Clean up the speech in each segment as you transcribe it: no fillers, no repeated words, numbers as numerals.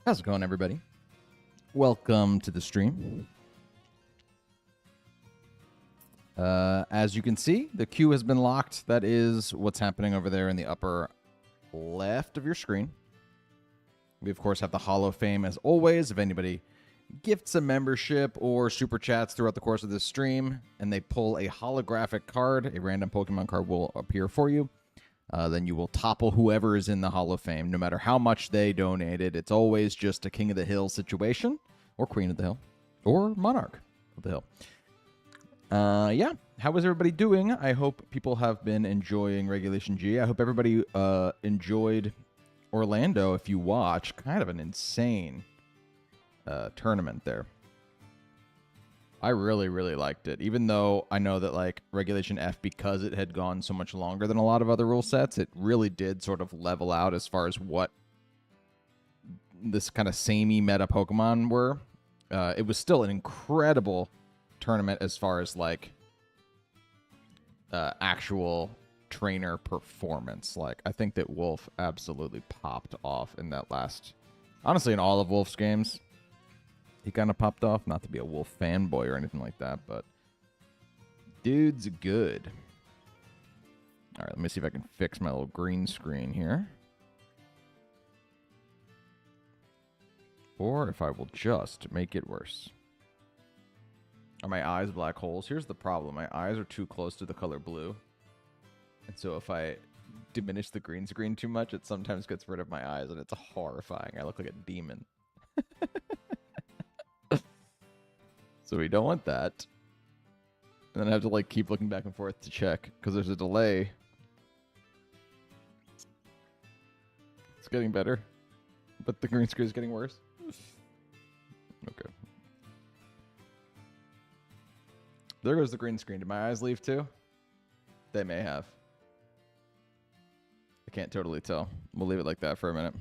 How's it going, everybody? Welcome to the stream. As you can see, the queue has been locked. That is what's happening over there in the upper left of your screen. We, of course, have the Hall of Fame as always. If anybody gifts a membership or super chats throughout the course of this stream and they pull a holographic card, a random Pokemon card will appear for you. Then you will topple whoever is in the Hall of Fame, no matter how much they donated. It's always just a King of the Hill situation, or Queen of the Hill, or Monarch of the Hill. Yeah, how is everybody doing? I hope people have been enjoying Regulation G. I hope everybody enjoyed Orlando. If you watch, kind of an insane tournament there. I really, really liked it. Even though I know that, like, Regulation F, because it had gone so much longer than a lot of other rule sets, it really did sort of level out as far as what this kind of samey meta Pokemon were. It was still an incredible tournament as far as, like, actual trainer performance. Like, I think that Wolf absolutely popped off in that last... Honestly, in all of Wolf's games... He kind of popped off, not to be a Wolf fanboy or anything like that, but dude's good. All right, let me see if I can fix my little green screen here. Or if I will just make it worse. Are my eyes black holes? Here's the problem. My eyes are too close to the color blue. And so if I diminish the green screen too much, it sometimes gets rid of my eyes, and it's horrifying. I look like a demon. So we don't want that. And then I have to, like, keep looking back and forth to check, because there's a delay. It's getting better, but the green screen is getting worse. Okay. There goes the green screen. Did my eyes leave too? They may have. I can't totally tell. We'll leave it like that for a minute.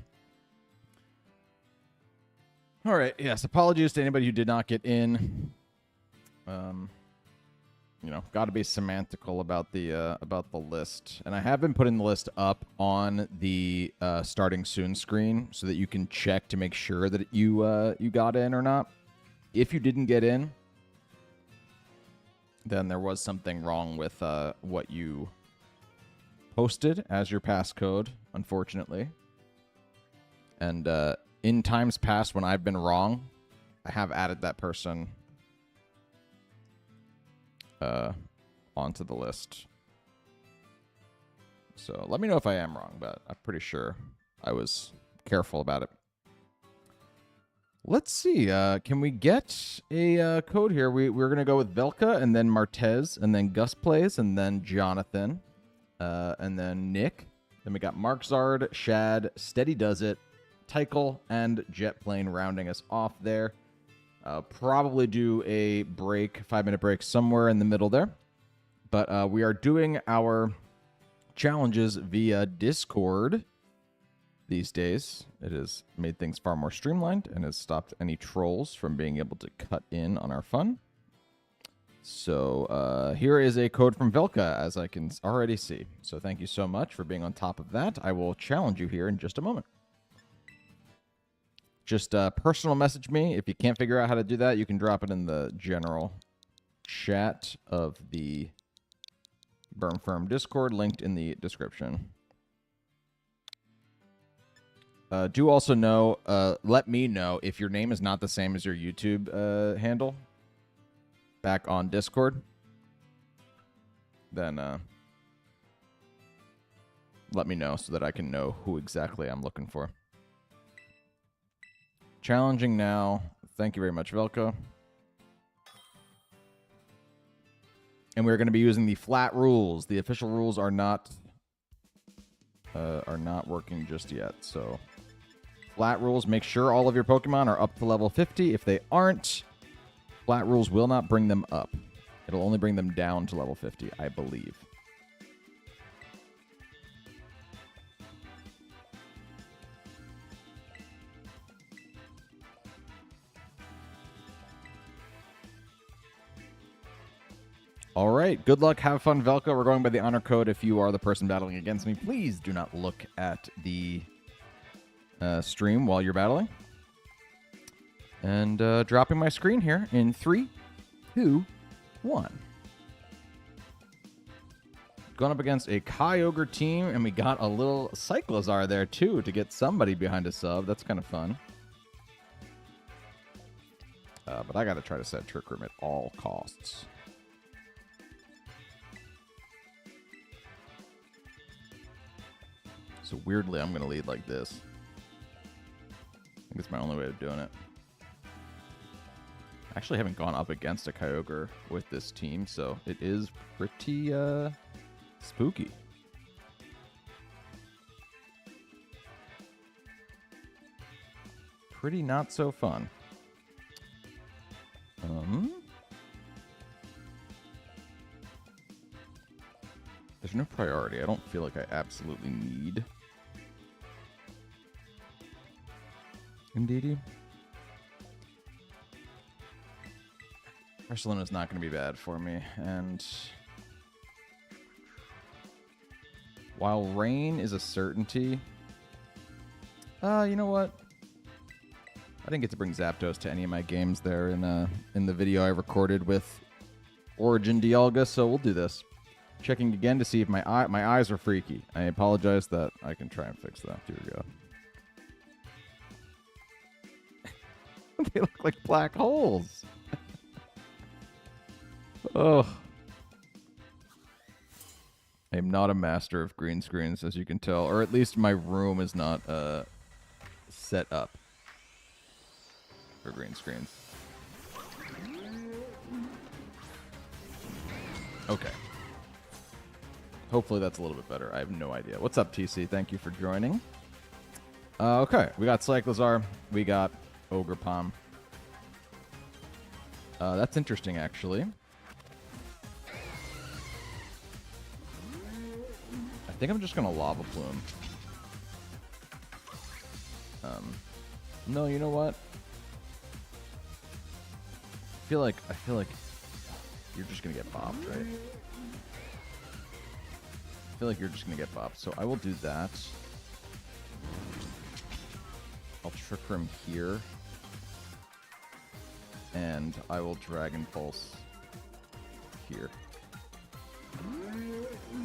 All right. Yes. Apologies to anybody who did not get in. You know, got to be semantical about the list, and I have been putting the list up on the starting soon screen so that you can check to make sure that you got in or not. If you didn't get in, then there was something wrong with what you posted as your passcode, unfortunately. And in times past when I've been wrong, I have added that person onto the list. So let me know if I am wrong, but I'm pretty sure I was careful about it. Let's see. Can we get a code here? We're going to go with Velka, and then Martez, and then Gus plays, and then Jonathan, and then Nick. Then we got Mark Zard, Shad, Steady Does It, Tykel, and Jet Plane rounding us off there. Probably do a break, 5-minute break somewhere in the middle there. But we are doing our challenges via Discord these days. It has made things far more streamlined and has stopped any trolls from being able to cut in on our fun. So here is a code from Velka, as I can already see. So thank you so much for being on top of that. I will challenge you here in just a moment. Just personal message me. If you can't figure out how to do that, you can drop it in the general chat of the Burn Firm Discord, linked in the description. Do also know, let me know if your name is not the same as your YouTube handle back on Discord. Then let me know so that I can know who exactly I'm looking for. Challenging now. Thank you very much, Velka. And we're going to be using the flat rules. The official rules are not working just yet. So flat rules, make sure all of your Pokemon are up to level 50. If they aren't, flat rules will not bring them up. It'll only bring them down to level 50, I believe. All right. Good luck. Have fun, Velka. We're going by the honor code. If you are the person battling against me, please do not look at the stream while you're battling. And dropping my screen here in 3, 2, 1. Going up against a Kyogre team, and we got a little Cyclozar there, too, to get somebody behind a sub. That's kind of fun. But I got to try to set Trick Room at all costs. So weirdly, I'm going to lead like this. I think it's my only way of doing it. I actually haven't gone up against a Kyogre with this team, so it is pretty spooky. Pretty not so fun. There's no priority. I don't feel like I absolutely need. Indeedy. Barcelona's not going to be bad for me, and while rain is a certainty, you know what? I didn't get to bring Zapdos to any of my games there in the video I recorded with Origin Dialga, so we'll do this. Checking again to see if my eyes are freaky. I apologize that. I can try and fix that. Here we go. They look like black holes. Oh. I am not a master of green screens, as you can tell. Or at least my room is not set up for green screens. Okay. Hopefully that's a little bit better. I have no idea. What's up, TC? Thank you for joining. Okay, we got Cyclozar. We got Ogerpom. That's interesting, actually. I think I'm just going to Lava Plume. No, you know what? I feel like you're just going to get bopped, right? I feel like you're just going to get bopped, so I will do that. I'll Trick Room here. And I will Dragon Pulse here.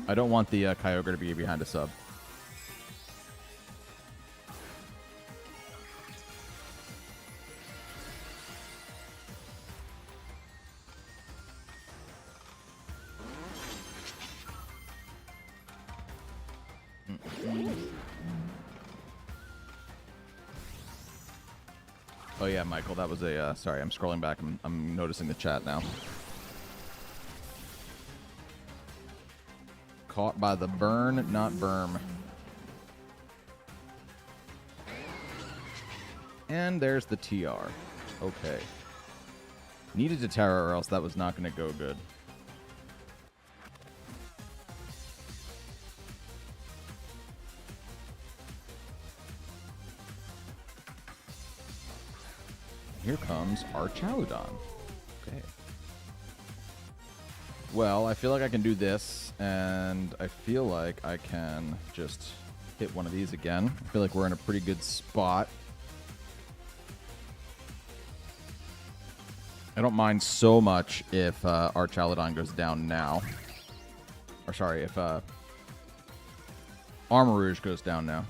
I don't want the Kyogre to be behind a sub. Oh yeah, Michael, that was a, sorry, I'm scrolling back. I'm noticing the chat now. Caught by the burn, not berm. And there's the TR. Okay. Needed to Terra or else that was not going to go good. Here comes our Chaudon. Okay. Well, I feel like I can do this, and I feel like I can just hit one of these again. I feel like we're in a pretty good spot. I don't mind so much if our Chaudon goes down now. Or sorry, if Armarouge goes down now.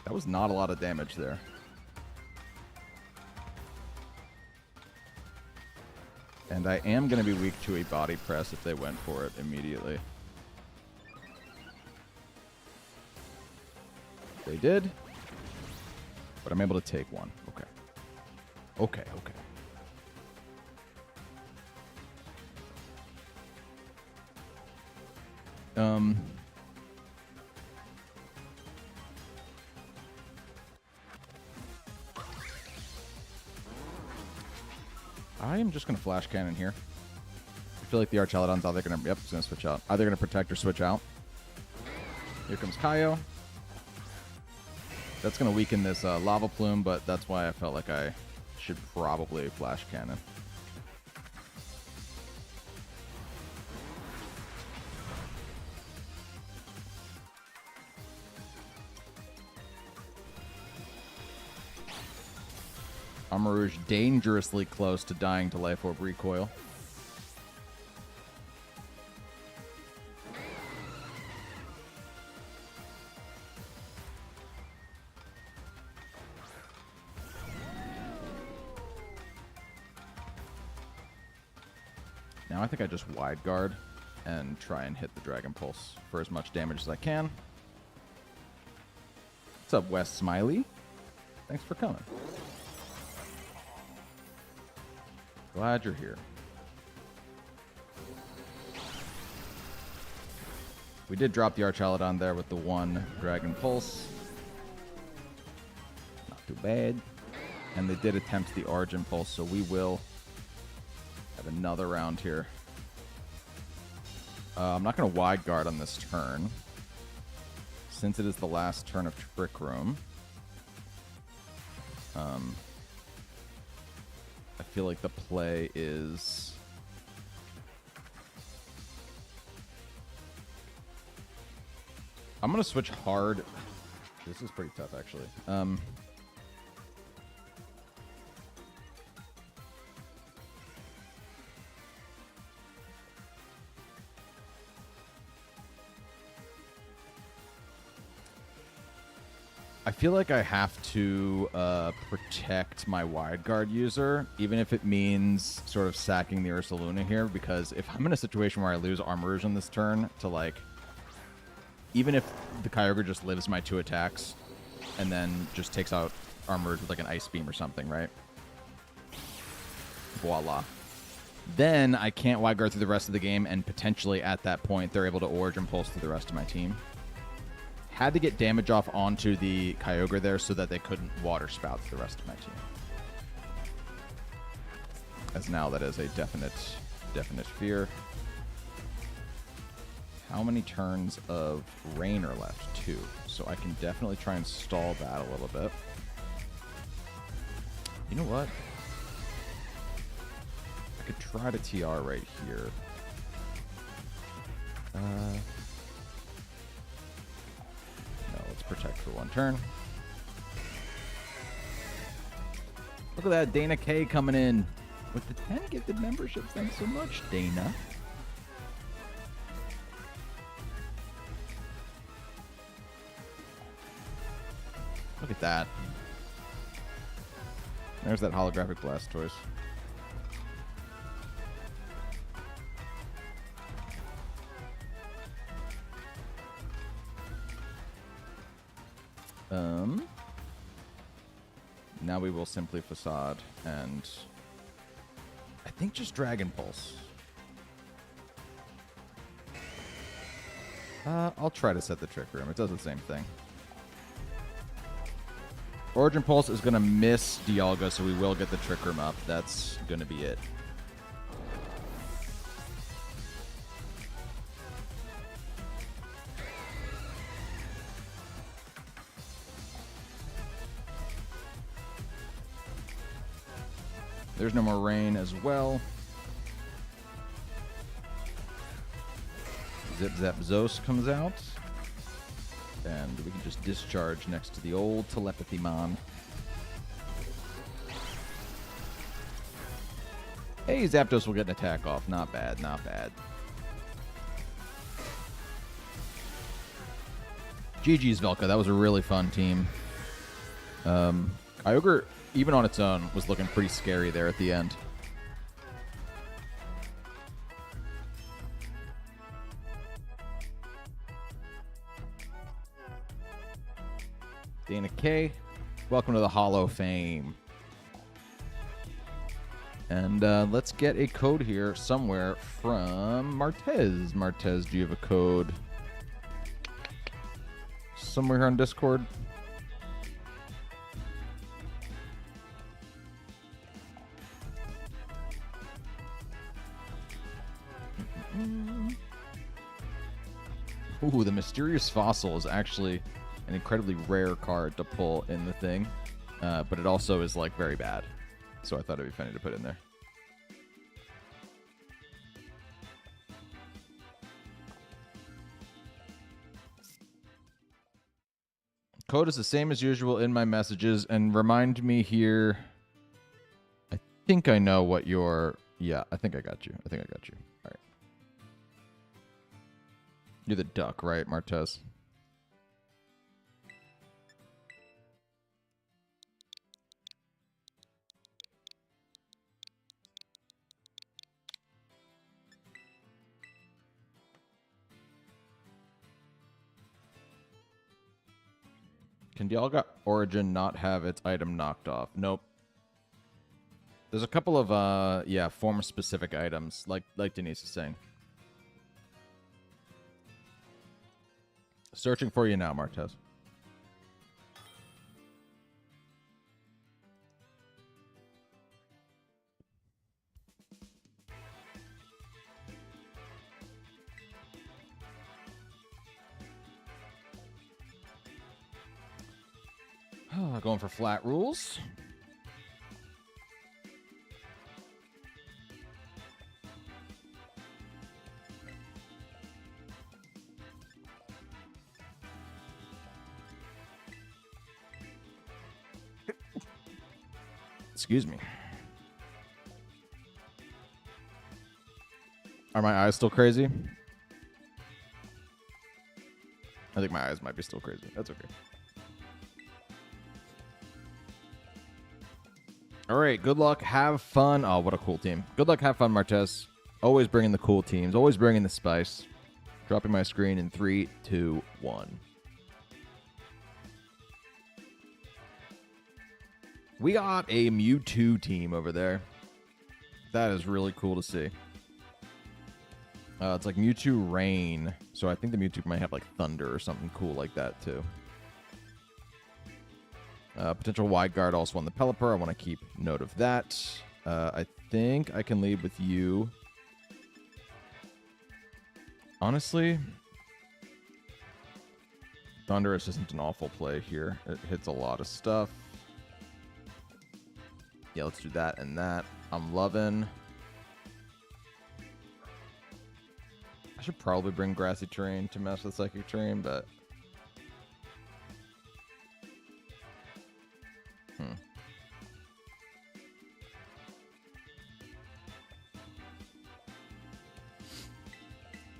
That was not a lot of damage there. And I am going to be weak to a body press if they went for it immediately. They did. But I'm able to take one. Okay. Okay, okay. I am just going to Flash Cannon here. I feel like the Archaludon's either going to... Yep, it's going to switch out. Either going to protect or switch out. Here comes Kaio. That's going to weaken this Lava Plume, but that's why I felt like I should probably Flash Cannon. Armarouge dangerously close to dying to Life Orb recoil. Now I think I just wide guard and try and hit the Dragon Pulse for as much damage as I can. What's up, Wes Smiley? Thanks for coming. Glad you're here. We did drop the Archaludon there with the one Dragon Pulse. Not too bad. And they did attempt the Origin Pulse, so we will have another round here. I'm not going to wide guard on this turn, since it is the last turn of Trick Room. I feel like the play is... I'm going to switch hard. This is pretty tough, actually. I feel like I have to protect my wide guard user, even if it means sort of sacking the Ursaluna here, because if I'm in a situation where I lose Armarouge on this turn to, like, even if the Kyogre just lives my 2 attacks and then just takes out Armarouge with, like, an Ice Beam or something, right? Voila. Then I can't wide guard through the rest of the game, and potentially at that point they're able to Origin Pulse through the rest of my team. Had to get damage off onto the Kyogre there so that they couldn't Water Spout the rest of my team. As now that is a definite fear. How many turns of Rain are left? 2. So I can definitely try and stall that a little bit. You know what? I could try to TR right here. No, let's protect for 1 turn. Look at that, Dana K coming in with the 10 gifted memberships. Thanks so much, Dana. Look at that. There's that holographic Blastoise. Now we will simply Facade and I think just Dragon Pulse. I'll try to set the Trick Room. It does the same thing. Origin Pulse is going to miss Dialga, so we will get the Trick Room up. That's going to be it. There's no more rain as well. Zip Zap Zos comes out. And we can just discharge next to the old Telepathy Mon. Hey, Zapdos will get an attack off. Not bad, not bad. GG's Velka. That was a really fun team. Kyogre, even on its own, was looking pretty scary there at the end. Dana K, welcome to the Hall of Fame. And let's get a code here somewhere from Martez. Martez, do you have a code somewhere here on Discord? Ooh, the Mysterious Fossil is actually an incredibly rare card to pull in the thing, but it also is like very bad, so I thought it'd be funny to put in there. Code is the same as usual in my messages, and remind me here think I know what your... Yeah, I think I got you. All right. You're the duck, right, Martez? Can Dialga Origin not have its item knocked off? Nope. There's a couple of, yeah, form-specific items, like Denise is saying. Searching for you now, Martez. Going for flat rules. Excuse me. Are my eyes still crazy? I think my eyes might be still crazy. That's okay. All right, good luck. Have fun. Oh, what a cool team. Good luck. Have fun, Martez. Always bringing the cool teams. Always bringing the spice. Dropping my screen in 3, 2, 1. We got a Mewtwo team over there. That is really cool to see. It's like Mewtwo Rain. So I think the Mewtwo might have like Thunder or something cool like that too. Potential wide guard also on the Pelipper. I want to keep note of that. I think I can lead with you. Honestly, Thunderous isn't an awful play here. It hits a lot of stuff. Yeah, let's do that and that. I'm loving. I should probably bring Grassy Terrain to mess with Psychic Terrain, but...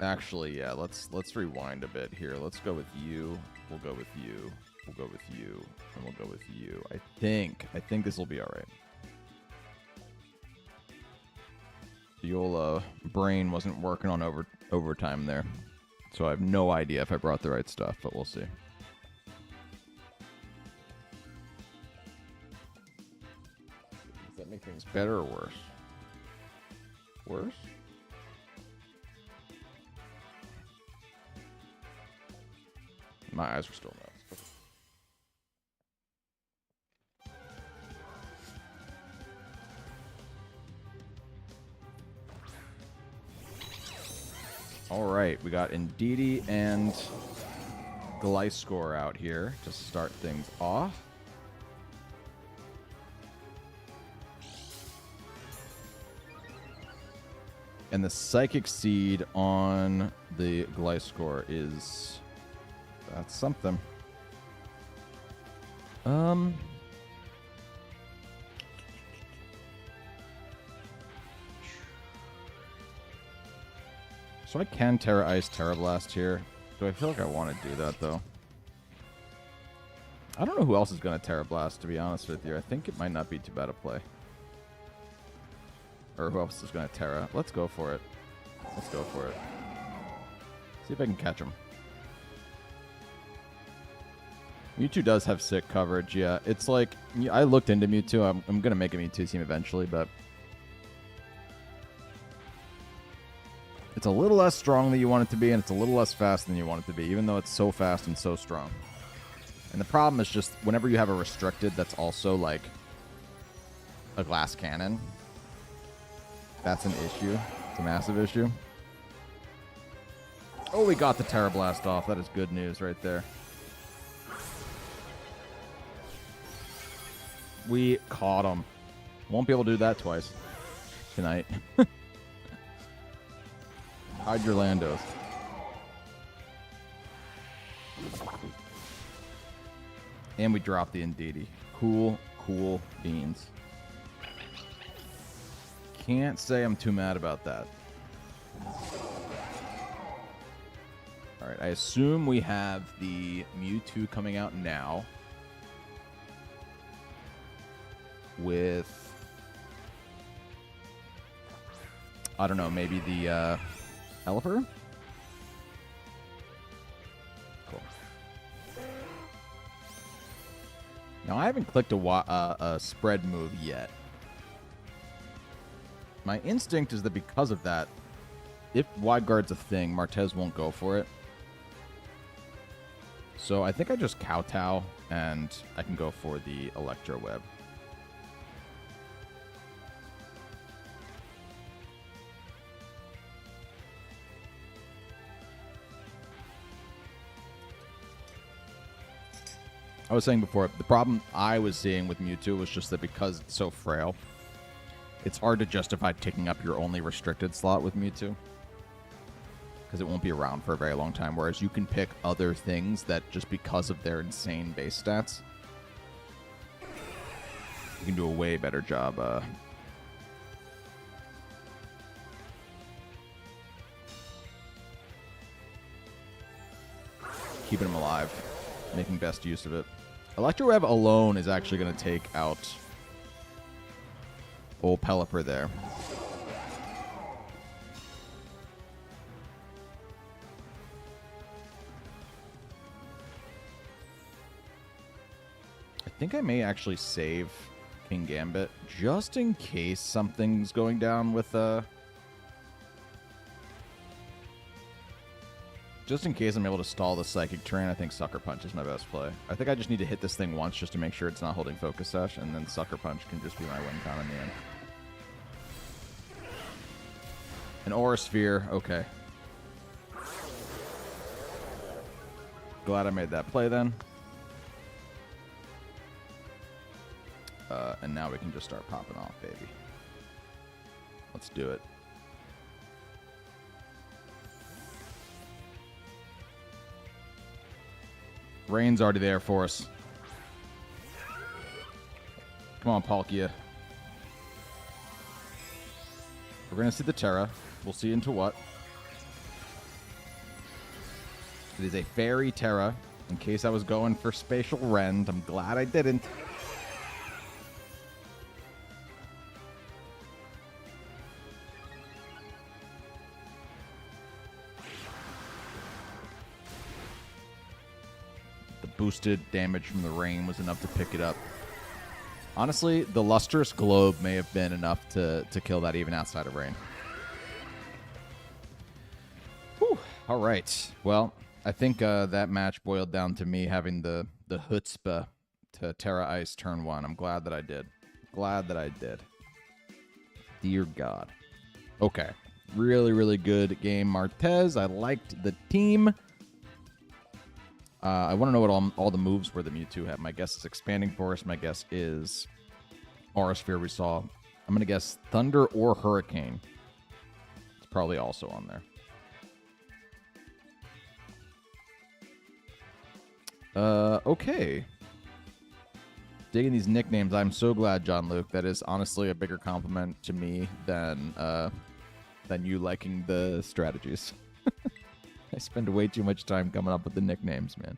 Actually, yeah, let's rewind a bit here. Let's go with you. We'll go with you. We'll go with you. And we'll go with you. I think this will be alright. The old brain wasn't working on overtime there. So I have no idea if I brought the right stuff, but we'll see. Does that make things better or worse? Worse? My eyes are still nuts. All right, we got Indeedee and Gliscor out here to start things off. And the Psychic Seed on the Gliscor is... That's something. So I can Terra Ice, Terra Blast here. Do I feel like I want to do that, though? I don't know who else is going to Terra Blast, to be honest with you. I think it might not be too bad a play. Or who else is going to Terra? Let's go for it. Let's go for it. See if I can catch him. Mewtwo does have sick coverage, yeah. It's like, I looked into Mewtwo. I'm going to make a Mewtwo team eventually, but... It's a little less strong than you want it to be, and it's a little less fast than you want it to be, even though it's so fast and so strong. And the problem is just, whenever you have a restricted that's also, like, a glass cannon, that's an issue. It's a massive issue. Oh, we got the Terra Blast off. That is good news right there. We caught him. Won't be able to do that twice tonight. Hide your Landos. And we dropped the Indeedee. Cool, cool beans. can't say I'm too mad about that. All right, I assume we have the Mewtwo coming out now with, I don't know, maybe the Pelipper? Cool. Now, I haven't clicked a spread move yet. My instinct is that because of that, if Wide Guard's a thing, Martez won't go for it. So I think I just kowtow, and I can go for the Electro Web. I was saying before, the problem I was seeing with Mewtwo was just that because it's so frail, it's hard to justify taking up your only restricted slot with Mewtwo, because it won't be around for a very long time, whereas you can pick other things that, just because of their insane base stats, you can do a way better job keeping them alive, making best use of it. Electro Web alone is actually going to take out old Pelipper there. I think I may actually save King Gambit just in case something's going down with just in case I'm able to stall the Psychic Terrain. I think Sucker Punch is my best play. I think I just need to hit this thing once just to make sure it's not holding Focus Sash, and then Sucker Punch can just be my win con in the end. An Aura Sphere, okay. Glad I made that play then. And now we can just start popping off, baby. Let's do it. Rain's already there for us. Come on, Palkia. We're going to see the Terra. We'll see into what. It is a Fairy Terra. In case I was going for Spatial Rend, I'm glad I didn't. The boosted damage from the rain was enough to pick it up. Honestly, the Lustrous Globe may have been enough to kill that even outside of rain. Whew. All right. Well, I think that match boiled down to me having the chutzpah to Terra Ice turn 1. I'm glad that I did. Glad that I did. Dear God. Okay. Really, really good game, Martez. I liked the team. I want to know what all the moves were that Mewtwo had. My guess is Expanding Force. My guess is Aura Sphere we saw. I'm going to guess Thunder or Hurricane. It's probably also on there. Okay. Digging these nicknames. I'm so glad, John Luke. That is honestly a bigger compliment to me than you liking the strategies. I spend way too much time coming up with the nicknames, man.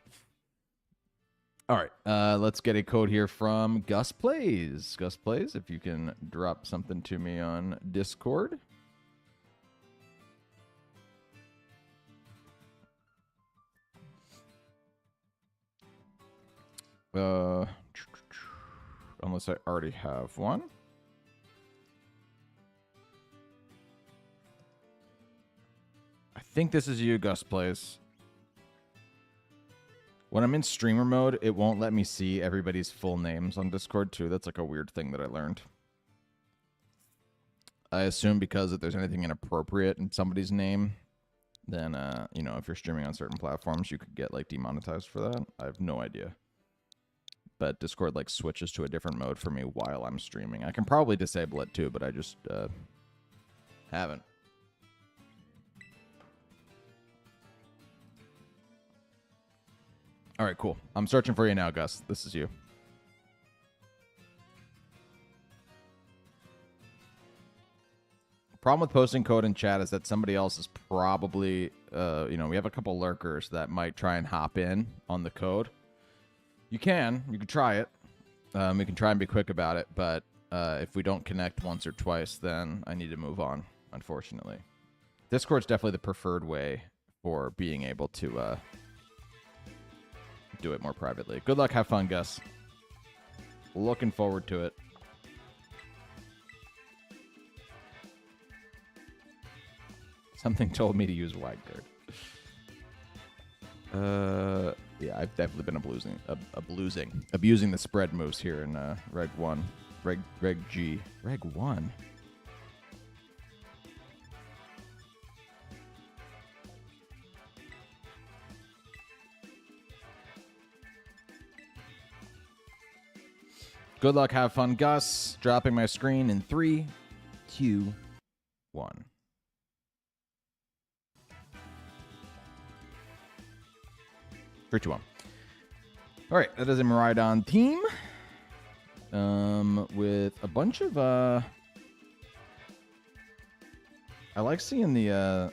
All right, let's get a code here from Gus Plays. Gus Plays, if you can drop something to me on Discord. Unless I already have one. I think this is you, Gus Plays. When I'm in streamer mode, it won't let me see everybody's full names on Discord, too. That's like a weird thing that I learned. I assume because if there's anything inappropriate in somebody's name, then, you know, if you're streaming on certain platforms, you could get, like, demonetized for that. I have no idea. But Discord, like, switches to a different mode for me while I'm streaming. I can probably disable it, too, but I just haven't. All right, cool. I'm searching for you now, Gus. This is you. Problem with posting code in chat is that somebody else is probably, we have a couple lurkers that might try and hop in on the code. You can try it. We can try and be quick about it, but if we don't connect once or twice, then I need to move on, unfortunately. Discord's definitely the preferred way for being able to do it more privately. Good luck, have fun, Gus. Looking forward to it. Something told me to use wide guard. Yeah, I've definitely been abusing the spread moves here in Reg 1. Reg G. Reg 1? Good luck, have fun, Gus. Dropping my screen in 3, 2, 1. Three, two, one. All right, that is a Miraidon team. With a bunch of I like seeing the I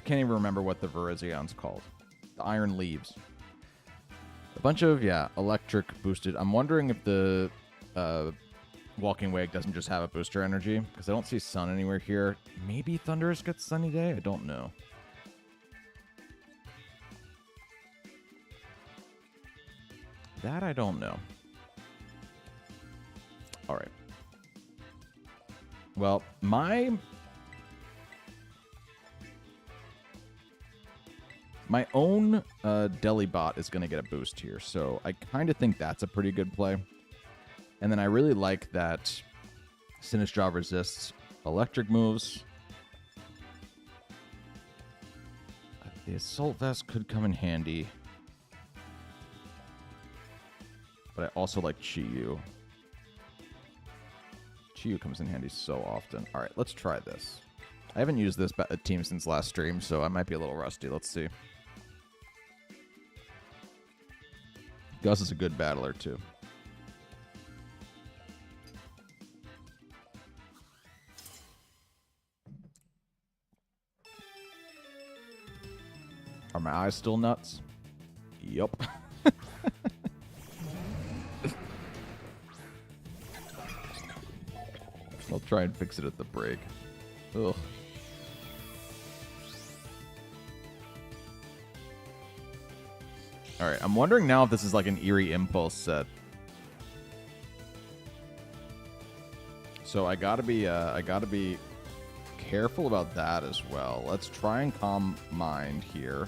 can't even remember what the Virizions called. The Iron Leaves. A bunch of electric boosted. I'm wondering if the Walking Wake doesn't just have a booster energy, because I don't see Sun anywhere here. Maybe Thunderous gets Sunny Day? I don't know. That I don't know. All right. Well, my own Delibot is going to get a boost here, so I kind of think that's a pretty good play. And then I really like that Sinistral resists electric moves. The Assault Vest could come in handy. But I also like Chi-Yu. Chi-Yu comes in handy so often. All right, let's try this. I haven't used this team since last stream, so I might be a little rusty. Let's see. Gus is a good battler, too. Are my eyes still nuts? Yup. I'll try and fix it at the break. Ugh. Alright, I'm wondering now if this is like an Eerie Impulse set. So I gotta be careful about that as well. Let's try and calm mind here.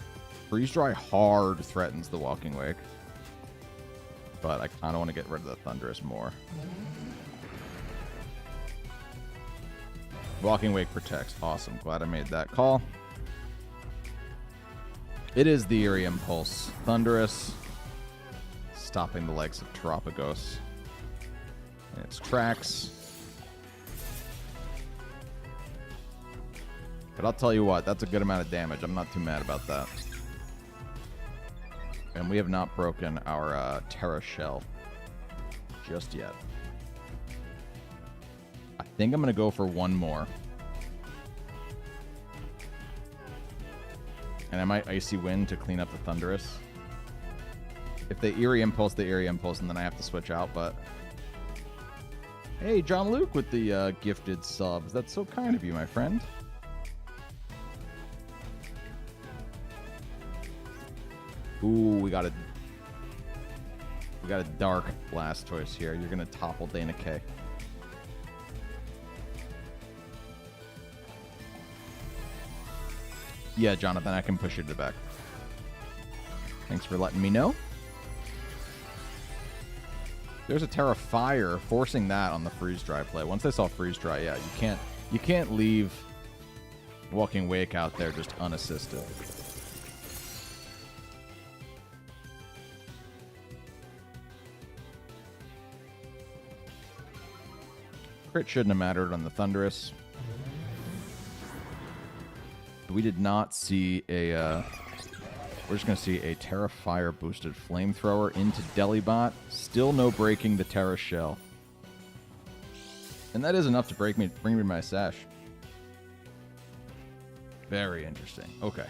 Freeze Dry hard threatens the Walking Wake. But I kinda want to get rid of the Thunderous more. Walking Wake protects. Awesome. Glad I made that call. It is the Eerie Impulse. Thunderous. Stopping the legs of Terapagos. And its tracks. But I'll tell you what, that's a good amount of damage. I'm not too mad about that. And we have not broken our Terra Shell just yet. I think I'm going to go for one more. And I might Icy Wind to clean up the Thunderous. If they Eerie Impulse, and then I have to switch out, but... Hey, John Luke with the gifted subs. That's so kind of you, my friend. Ooh, we got a dark Blastoise here. You're gonna topple Dana K. Yeah, Jonathan, I can push you to the back. Thanks for letting me know. There's a Terra Fire forcing that on the Freeze Dry play. Once I saw Freeze Dry, yeah, you can't leave Walking Wake out there just unassisted. Crit shouldn't have mattered on the Thunderous. We did not see a... we're just going to see a Terra Fire boosted Flamethrower into Delibot. Still no breaking the Terra Shell. And that is enough to bring me my sash. Very interesting. Okay.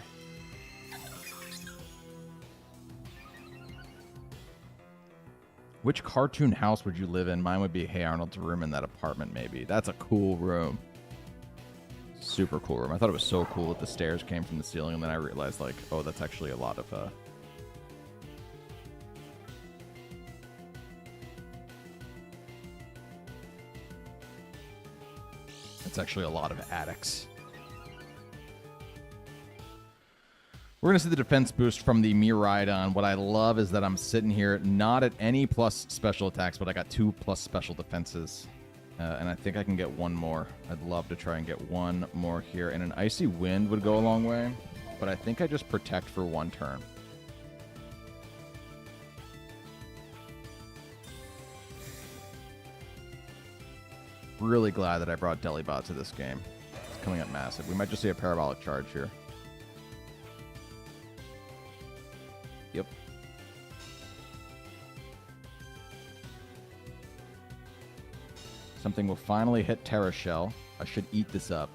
Which cartoon house would you live in? Mine would be Hey Arnold's room in that apartment, maybe. That's a cool room. Super cool room. I thought it was so cool that the stairs came from the ceiling, and then I realized, like, oh, that's actually a lot of, That's actually a lot of attics. We're going to see the defense boost from the Miraidon. What I love is that I'm sitting here not at any plus special attacks, but I got 2 plus special defenses. And I think I can get one more. I'd love to try and get one more here. And an Icy Wind would go a long way. But I think I just protect for 1 turn. Really glad that I brought Delibot to this game. It's coming up massive. We might just see a parabolic charge here. Yep. Something will finally hit Terra Shell. I should eat this up.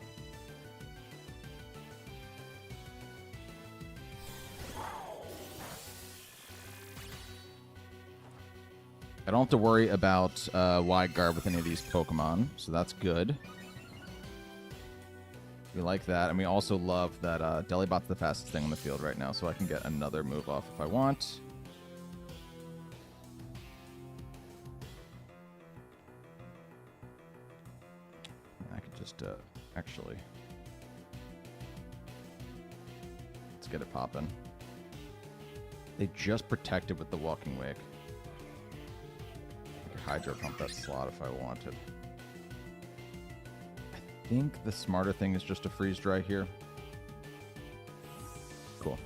I don't have to worry about wide guard with any of these Pokemon, so that's good. We like that, and we also love that Delibot's the fastest thing on the field right now, so I can get another move off if I want. I could just actually... Let's get it popping. They just protected with the Walking Wake. I could Hydro Pump that slot if I wanted. I think the smarter thing is just to freeze dry here. Cool.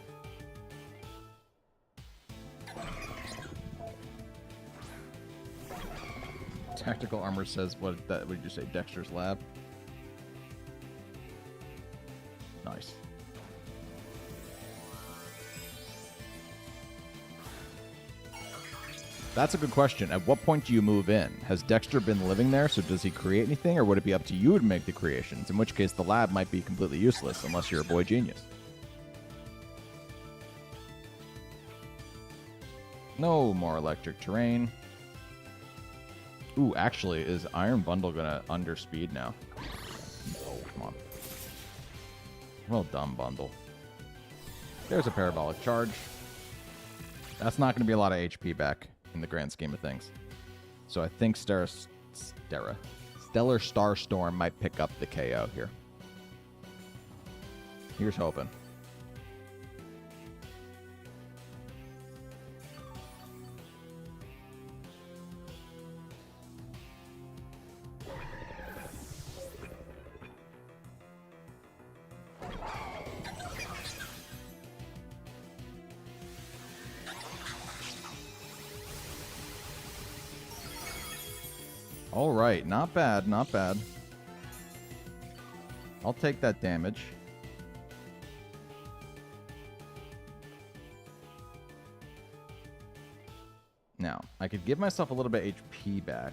Tactical Armor says, what did you say, Dexter's Lab? Nice. That's a good question. At what point do you move in? Has Dexter been living there, so does he create anything, or would it be up to you to make the creations? In which case, the lab might be completely useless, unless you're a boy genius. No more electric terrain. Ooh, actually, is Iron Bundle gonna underspeed now? Oh, come on. Well done, Bundle. There's a parabolic charge. That's not going to be a lot of HP back in the grand scheme of things. So I think Stellar Starstorm might pick up the KO here. Here's hoping. All right, not bad, not bad. I'll take that damage. Now, I could give myself a little bit HP back.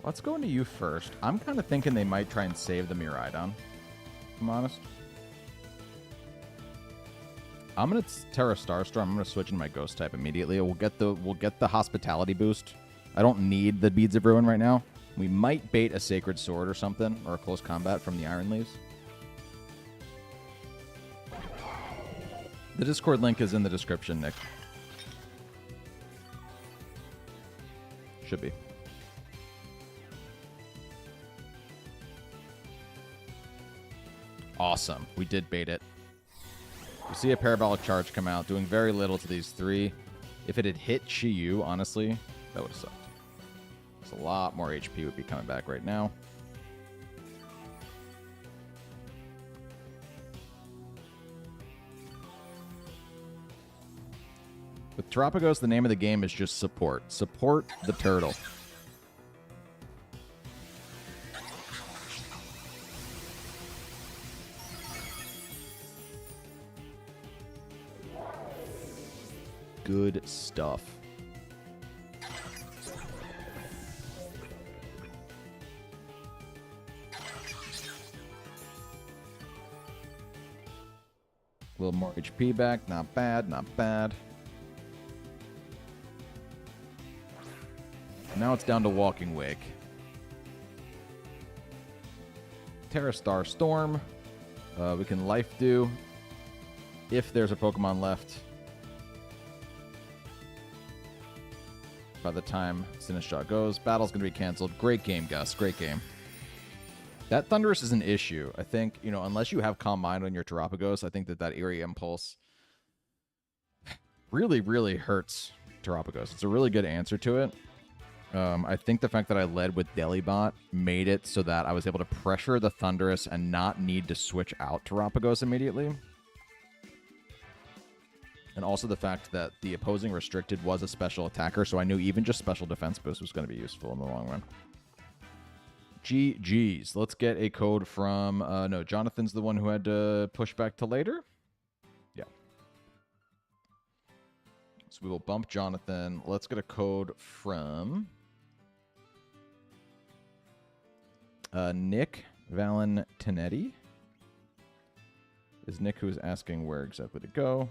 Let's go into you first. I'm kind of thinking they might try and save the Miraidon, if I'm honest. I'm gonna Terra Starstorm. I'm gonna switch in my Ghost type immediately. We'll get the Hospitality boost. I don't need the Beads of Ruin right now. We might bait a Sacred Sword or something, or a Close Combat from the Iron Leaves. The Discord link is in the description, Nick. Should be. Awesome. We did bait it. You see a Parabolic Charge come out, doing very little to these three. If it had hit Chi-Yu, honestly, that would have sucked. There's a lot more HP would be coming back right now. With Terapagos, the name of the game is just support. Support the turtle. good stuff. A little more HP back. Not bad, not bad. Now it's down to Walking Wake. Terra Star Storm. We can Life Dew if there's a Pokemon left by the time Sinistcha goes. Battle's going to be canceled. Great game, Gus. Great game. That Thunderous is an issue. I think, you know, unless you have Calm Mind on your Terapagos, I think that Eerie Impulse really, really hurts Terapagos. It's a really good answer to it. I think the fact that I led with Delibot made it so that I was able to pressure the Thunderous and not need to switch out Terapagos immediately. And also the fact that the opposing restricted was a special attacker, so I knew even just special defense boost was going to be useful in the long run. GG's. Let's get a code from... no, Jonathan's the one who had to push back to later? Yeah. So we will bump Jonathan. Let's get a code from... Nick Valentinetti. Is Nick who is asking where exactly to go.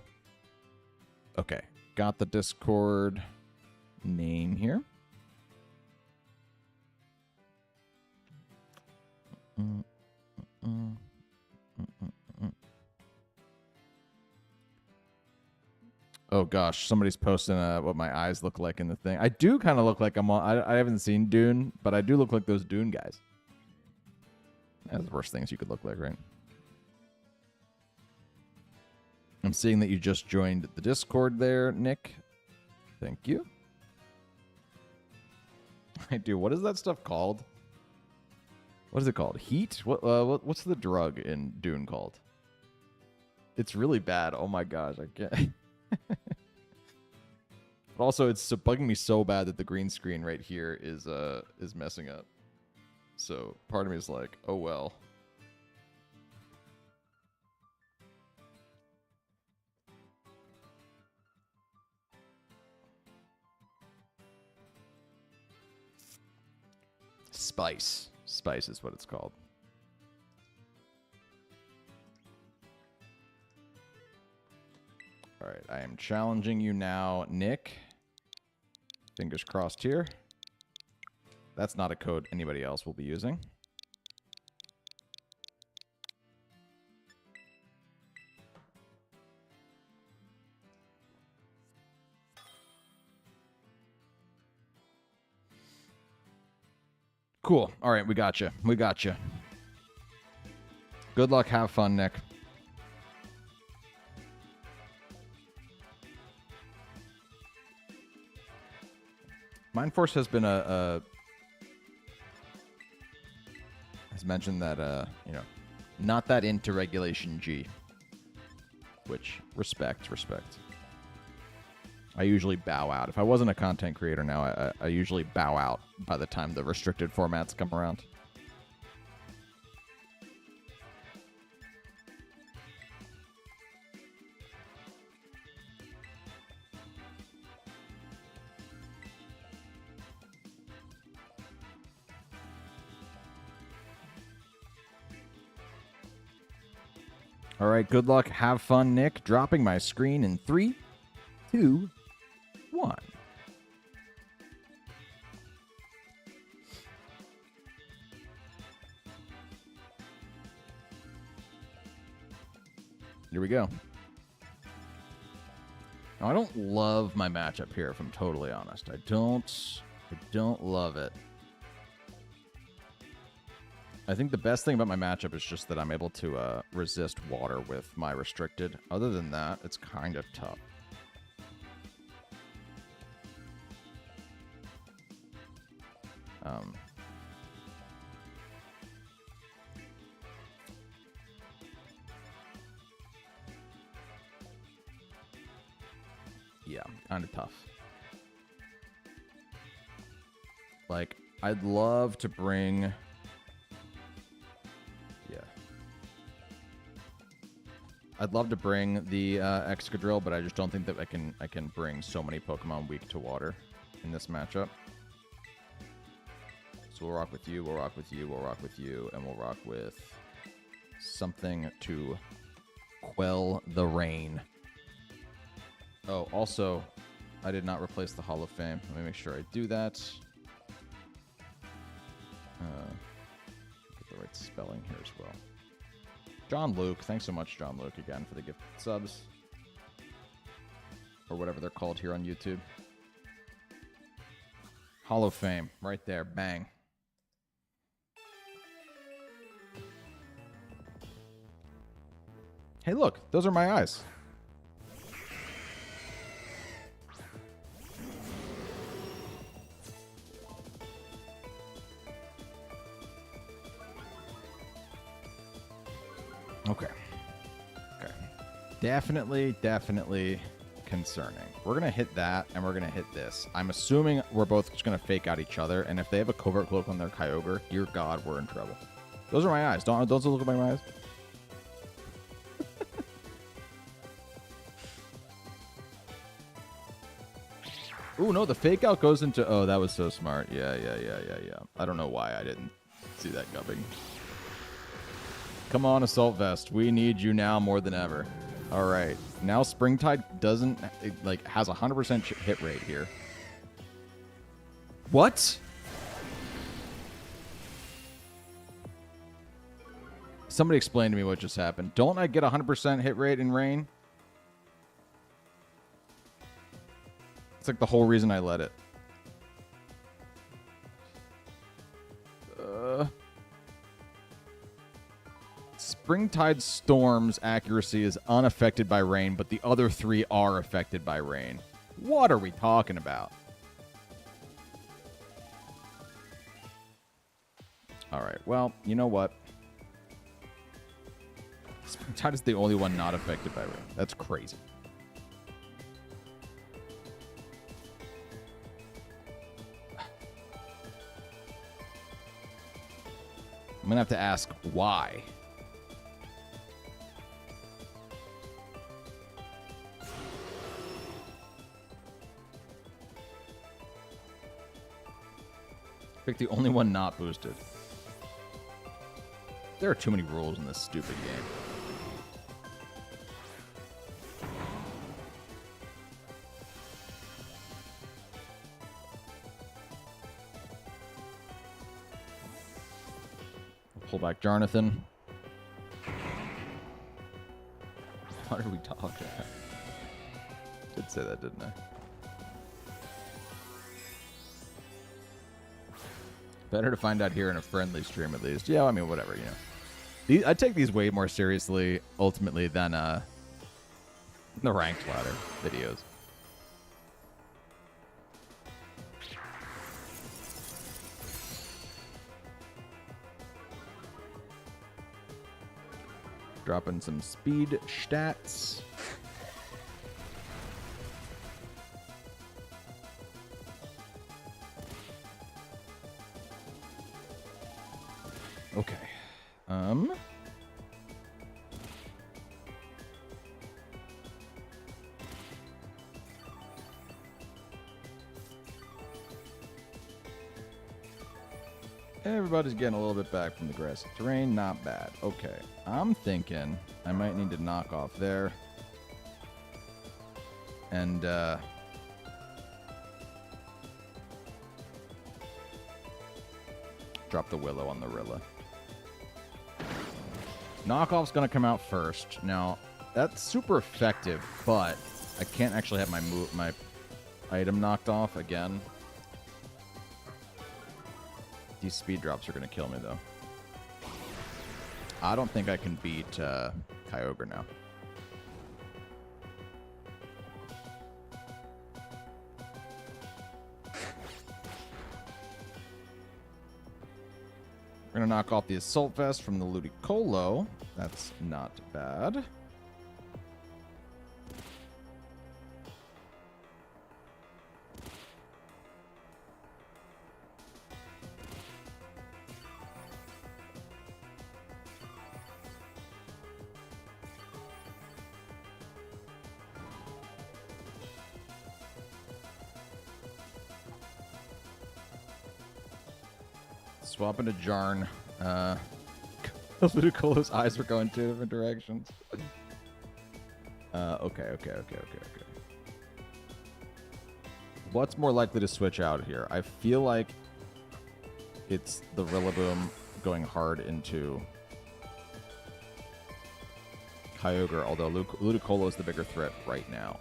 Okay. Got the Discord name here. Oh gosh, somebody's posting what my eyes look like in the thing. I do kind of look like I'm on... I haven't seen Dune, but I do look like those Dune guys. That's the worst things you could look like, right? I'm seeing that you just joined the Discord there, Nick. Thank you. I do. What is that stuff called? What is it called? Heat? What's the drug in Dune called? It's really bad. Oh my gosh, I can't. But also, it's bugging me so bad that the green screen right here is messing up. So part of me is like, oh well. Spice. Spice is what it's called. All right, I am challenging you now, Nick. Fingers crossed here. That's not a code anybody else will be using. Cool. All right, we got you. We got you. Good luck. Have fun, Nick. Mind Force has been has mentioned that you know, not that into Regulation G, which respect. I usually bow out. If I wasn't a content creator now, I usually bow out by the time the restricted formats come around. All right, good luck. Have fun, Nick. Dropping my screen in 3, 2, 1. Here we go. Now, I don't love my matchup here, if I'm totally honest. I don't love it. I think the best thing about my matchup is just that I'm able to resist water with my restricted. Other than that, it's kind of tough. Yeah, kind of tough. Like, I'd love to bring... I'd love to bring the Excadrill, but I just don't think that I can bring so many Pokemon weak to water in this matchup. So we'll rock with you, we'll rock with you, we'll rock with you, and we'll rock with something to quell the rain. Oh, also, I did not replace the Hall of Fame. Let me make sure I do that. Get the right spelling here as well. John Luke. Thanks so much, John Luke, again, for the gift subs. Or whatever they're called here on YouTube. Hall of Fame. Right there. Bang. Hey, look. Those are my eyes. Okay. Okay. Definitely concerning. We're going to hit that, and we're going to hit this. I'm assuming we're both just going to fake out each other, and if they have a Covert Cloak on their Kyogre, dear God, we're in trouble. Those are my eyes. Don't those look like my eyes? Ooh, no, the fake out goes into... Oh, that was so smart. Yeah. I don't know why I didn't see that coming. Come on, Assault Vest. We need you now more than ever. All right. Now Springtide doesn't... has a 100% hit rate here. What? Somebody explain to me what just happened. Don't I get a 100% hit rate in rain? It's like the whole reason I let it. Springtide Storm's accuracy is unaffected by rain, but the other three are affected by rain. What are we talking about? All right, well, you know what? Springtide is the only one not affected by rain. That's crazy. I'm going to have to ask why. Pick the only one not boosted. There are too many rules in this stupid game. Pull back Jarnathan. What are we talking about? Did say that, didn't I? Better to find out here in a friendly stream, at least. Yeah, I mean, whatever, you know. I take these way more seriously, ultimately, than the ranked ladder videos. Dropping some speed stats. Okay. Everybody's getting a little bit back from the grassy terrain. Not bad. Okay. I'm thinking I might need to knock off there. And, drop the Willow on the Rilla. Knockoff's going to come out first. Now, that's super effective, but I can't actually have my item knocked off again. These speed drops are going to kill me, though. I don't think I can beat Kyogre now. We're going to knock off the Assault Vest from the Ludicolo. That's not bad. Swap into Jarn. Ludicolo's eyes were going two different directions. Okay. What's more likely to switch out here? I feel like it's the Rillaboom going hard into Kyogre, although Ludicolo is the bigger threat right now.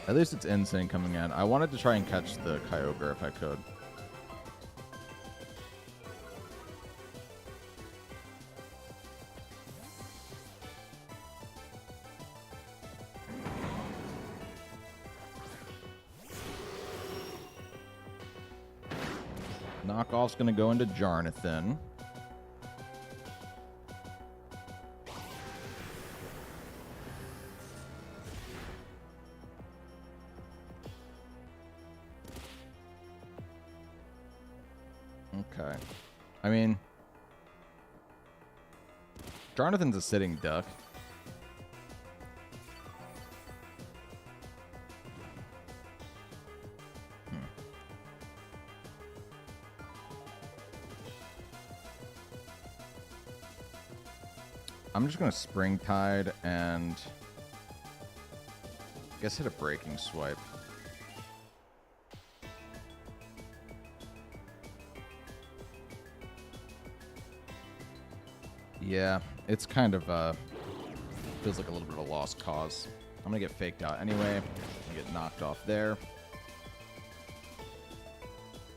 At least it's Insane coming in. I wanted to try and catch the Kyogre if I could. Knockoff's going to go into Jarnathan. Okay. I mean, Jarnathan's a sitting duck. I'm just going to Spring Tide and I guess hit a Breaking Swipe. Yeah, it's kind of, feels like a little bit of a lost cause. I'm going to get faked out anyway. I'm going to get knocked off there.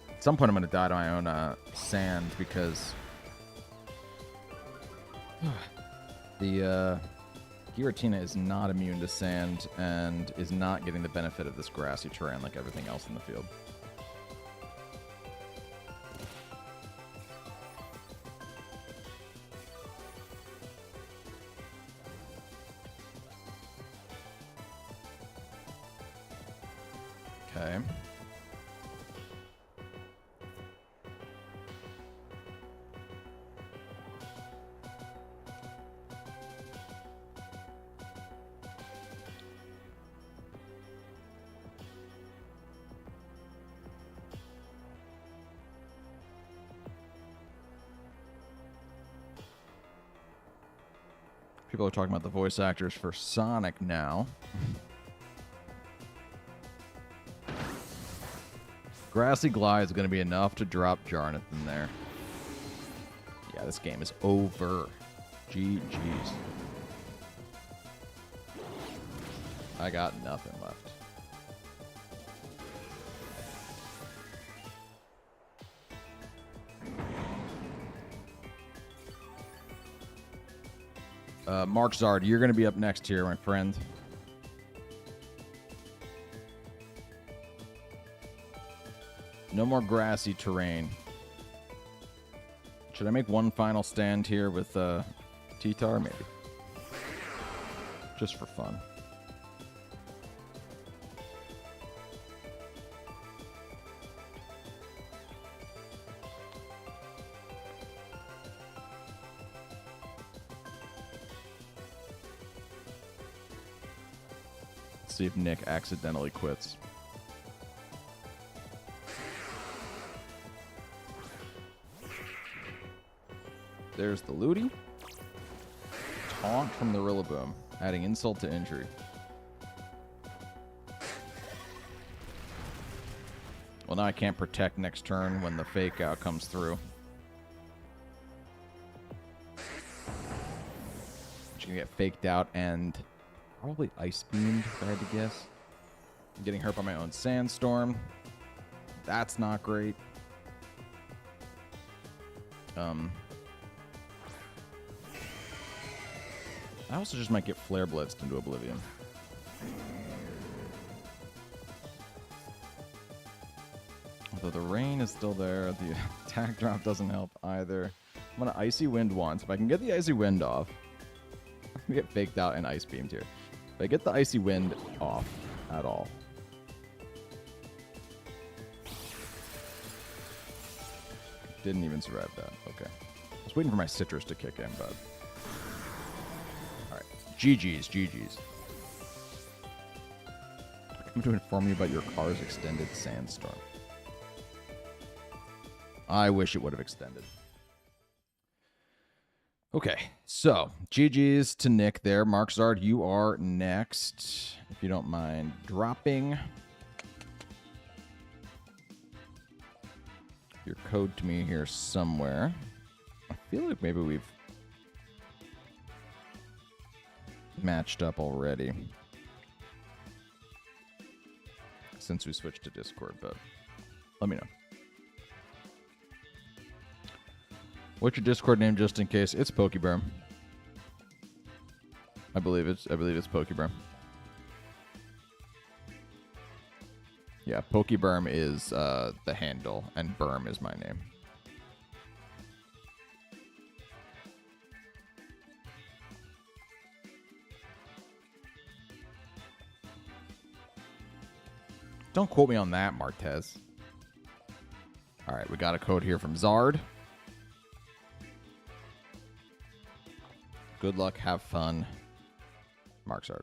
At some point, I'm going to die to my own sand because the Giratina is not immune to sand and is not getting the benefit of this grassy terrain like everything else in the field. Okay. People are talking about the voice actors for Sonic now. Grassy Glide is going to be enough to drop Jarnathan there. Yeah, this game is over. GG's. I got nothing left. Mark Zard, you're going to be up next here, my friend. No more grassy terrain. Should I make one final stand here with T-Tar? Maybe. Just for fun. Let's see if Nick accidentally quits. There's the Ludi. Taunt from the Rillaboom, adding insult to injury. Well, now I can't protect next turn when the fake out comes through. She's gonna get faked out and probably ice beamed, if I had to guess. I'm getting hurt by my own sandstorm. That's not great. I also just might get Flare Blitzed into oblivion. Although the rain is still there, the attack drop doesn't help either. I'm going to Icy Wind once. If I can get the Icy Wind off, I'm going to get faked out and Ice Beamed here. If I get the Icy Wind off at all. Didn't even survive that. Okay. I was waiting for my Citrus to kick in, but GG's, GG's. I'm to inform you about your car's extended sandstorm. I wish it would have extended. Okay, so GG's to Nick there. Mark Zard, you are next. If you don't mind dropping your code to me here somewhere. I feel like maybe we've matched up already since we switched to Discord, but let me know. What's your Discord name, just in case? It's Pokeberm. I believe it's Pokeberm. Yeah, Pokeberm is the handle, and Berm is my name. Don't quote me on that, Martez. All right, we got a code here from Zard. Good luck, have fun, Mark Zard.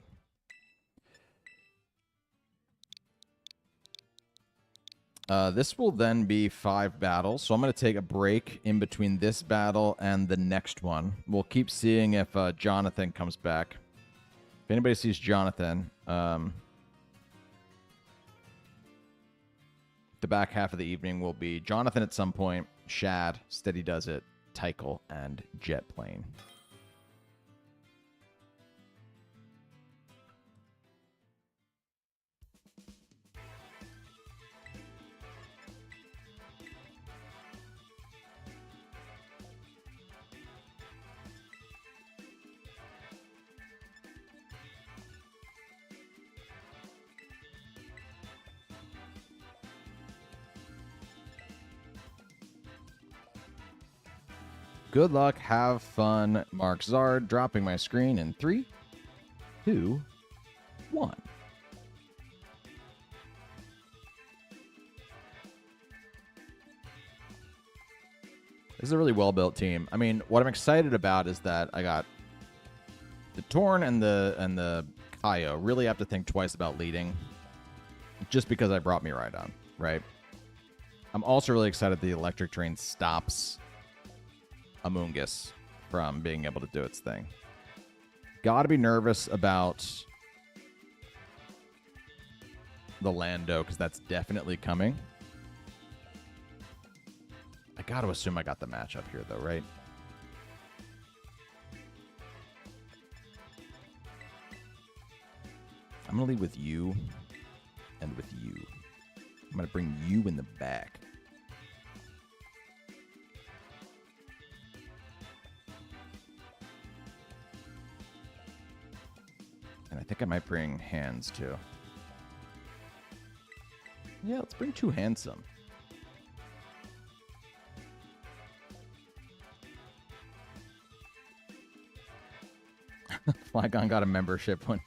This will then be 5 battles, so I'm going to take a break in between this battle and the next one. We'll keep seeing if Jonathan comes back. If anybody sees Jonathan, the back half of the evening will be Jonathan at some point, Shad, Steady Does It, Tykel, and Jet Plane. Good luck, have fun, Mark Zard. Dropping my screen in 3, 2, 1. This is a really well-built team. I mean, what I'm excited about is that I got the Torn and the Kaio. Really have to think twice about leading, just because I brought Miraidon, right? I'm also really excited the Electric Train stops Amoonguss from being able to do its thing. Gotta be nervous about the Lando, because that's definitely coming. I gotta assume I got the matchup here, though, right? I'm gonna lead with you and with you. I'm gonna bring you in the back. And I think I might bring hands, too. Yeah, let's bring 2 handsome. Flygon got a membership when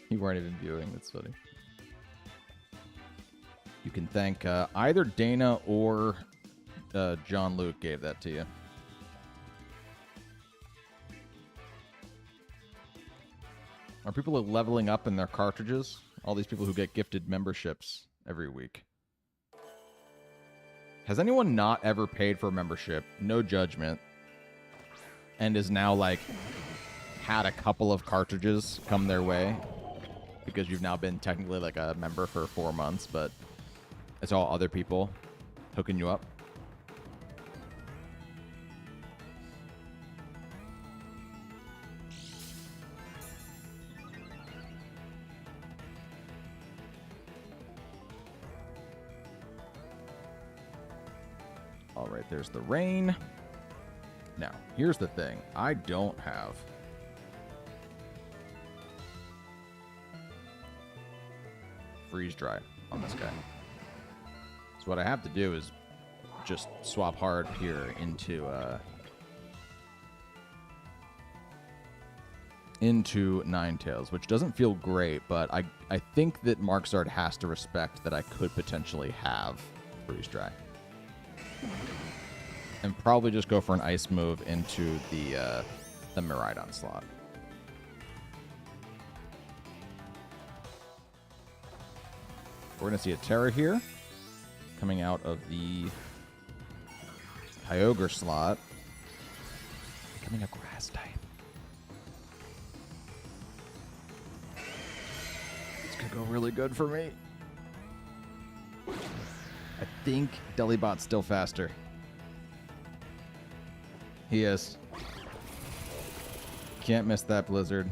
you weren't even viewing. That's funny. You can thank either Dana or John Luke gave that to you. Are people leveling up in their cartridges? All these people who get gifted memberships every week. Has anyone not ever paid for a membership? No judgment. And is now, like, had a couple of cartridges come their way? Because you've now been technically, like, a member for 4 months, but it's all other people hooking you up. All right, there's the rain. Now, here's the thing. I don't have freeze dry on this guy. So what I have to do is just swap hard here into Ninetales, which doesn't feel great, but I think that Mark Zard has to respect that I could potentially have freeze dry. And probably just go for an ice move into the Miraidon slot. We're going to see a Terra here coming out of the Kyogre slot. Becoming a grass type. This could go really good for me. I think Delibot's still faster. He is. Can't miss that Blizzard.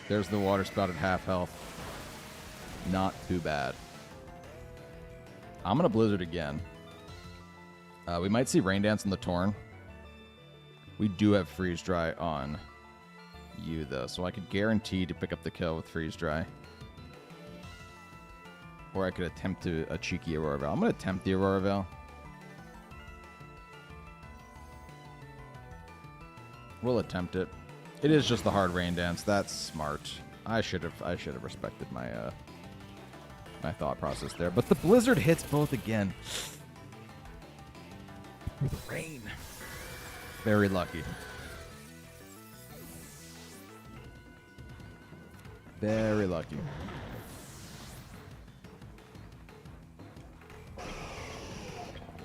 There's the water spout at half health. Not too bad. I'm going to Blizzard again. We might see Rain Dance on the Torn. We do have Freeze Dry on you, though, so I could guarantee to pick up the kill with Freeze Dry. Or I could attempt a cheeky Aurora Veil. I'm going to attempt the Aurora Veil. We'll attempt it. It is just the hard Rain Dance. That's smart. I should have respected my my thought process there. But the Blizzard hits both again. With rain. Very lucky. Very lucky.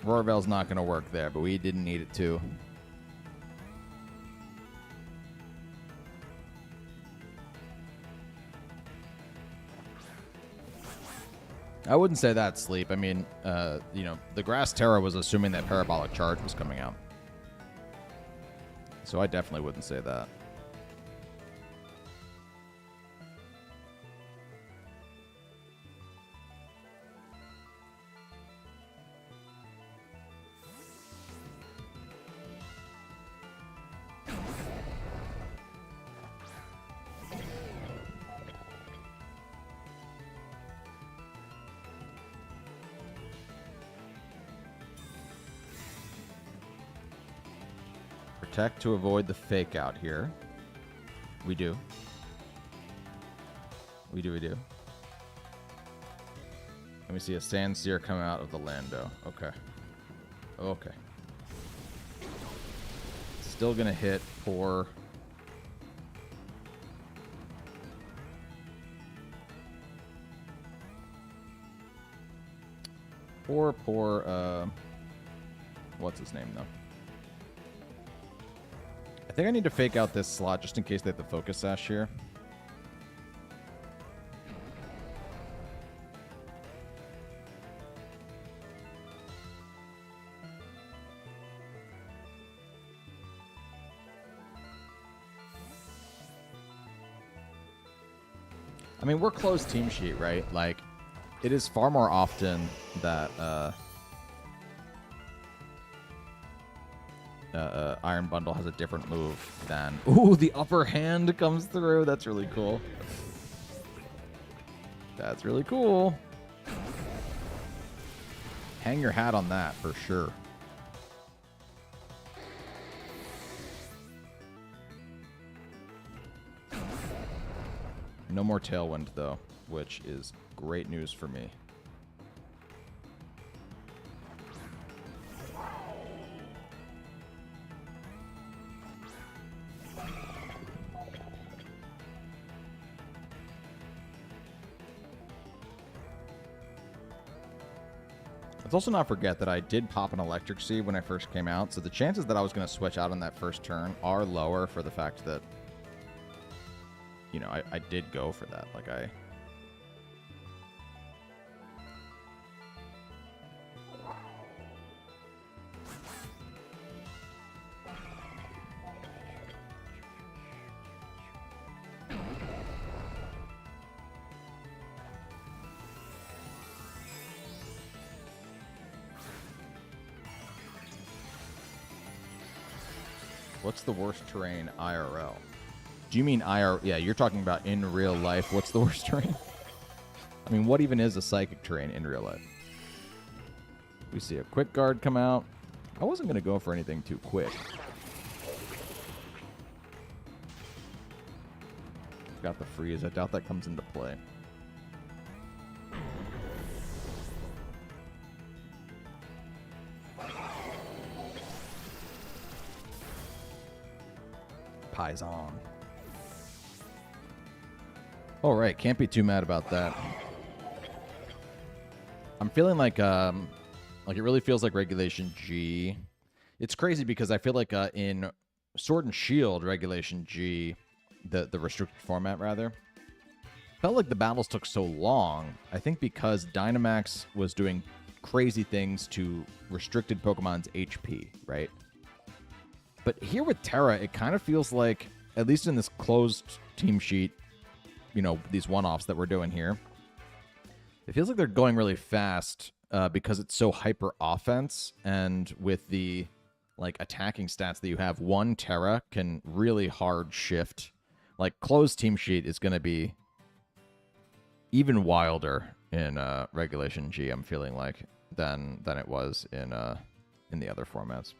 Aurora Veil's not going to work there, but we didn't need it to. I wouldn't say that's sleep. I mean, you know, the Grass Terra was assuming that Parabolic Charge was coming out. So I definitely wouldn't say that. Protect to avoid the fake out here. We do. We do. Let me see a Sandsear come out of the Lando. Okay. Okay. Still gonna hit for... Poor, what's his name, though? I think I need to fake out this slot just in case they have the Focus Sash here. I mean, we're closed team sheet, right? Like, it is far more often that Iron Bundle has a different move than... Ooh, the upper hand comes through. That's really cool. That's really cool. Hang your hat on that for sure. No more Tailwind, though, which is great news for me. Let's also not forget that I did pop an Electric Seed when I first came out, so the chances that I was going to switch out on that first turn are lower for the fact that, you know, I did go for that. Like, what's the worst terrain IRL? Do you mean IR? Yeah, you're talking about in real life. What's the worst terrain? I mean, what even is a psychic terrain in real life? We see a Quick Guard come out. I wasn't going to go for anything too quick. Got the freeze. I doubt that comes into play. Paisan. All right, can't be too mad about that. I'm feeling like it really feels like Regulation G. It's crazy because I feel like in Sword and Shield Regulation G, the restricted format rather, felt like the battles took so long. I think because Dynamax was doing crazy things to restricted Pokemon's HP, right? But here with Terra, it kind of feels like, at least in this closed team sheet, you know, these one-offs that we're doing here, it feels like they're going really fast because it's so hyper offense, and with the like attacking stats that you have, one Terra can really hard shift. Like closed team sheet is going to be even wilder in Regulation G, I'm feeling like, than it was in the other formats.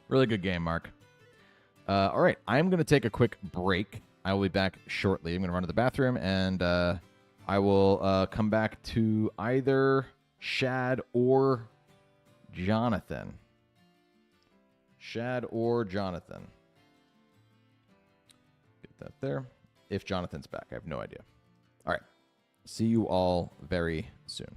Really good game, Mark. All right, I'm going to take a quick break. I will be back shortly. I'm going to run to the bathroom, and I will come back to either Shad or Jonathan. Shad or Jonathan. Get that there. If Jonathan's back, I have no idea. All right. See you all very soon.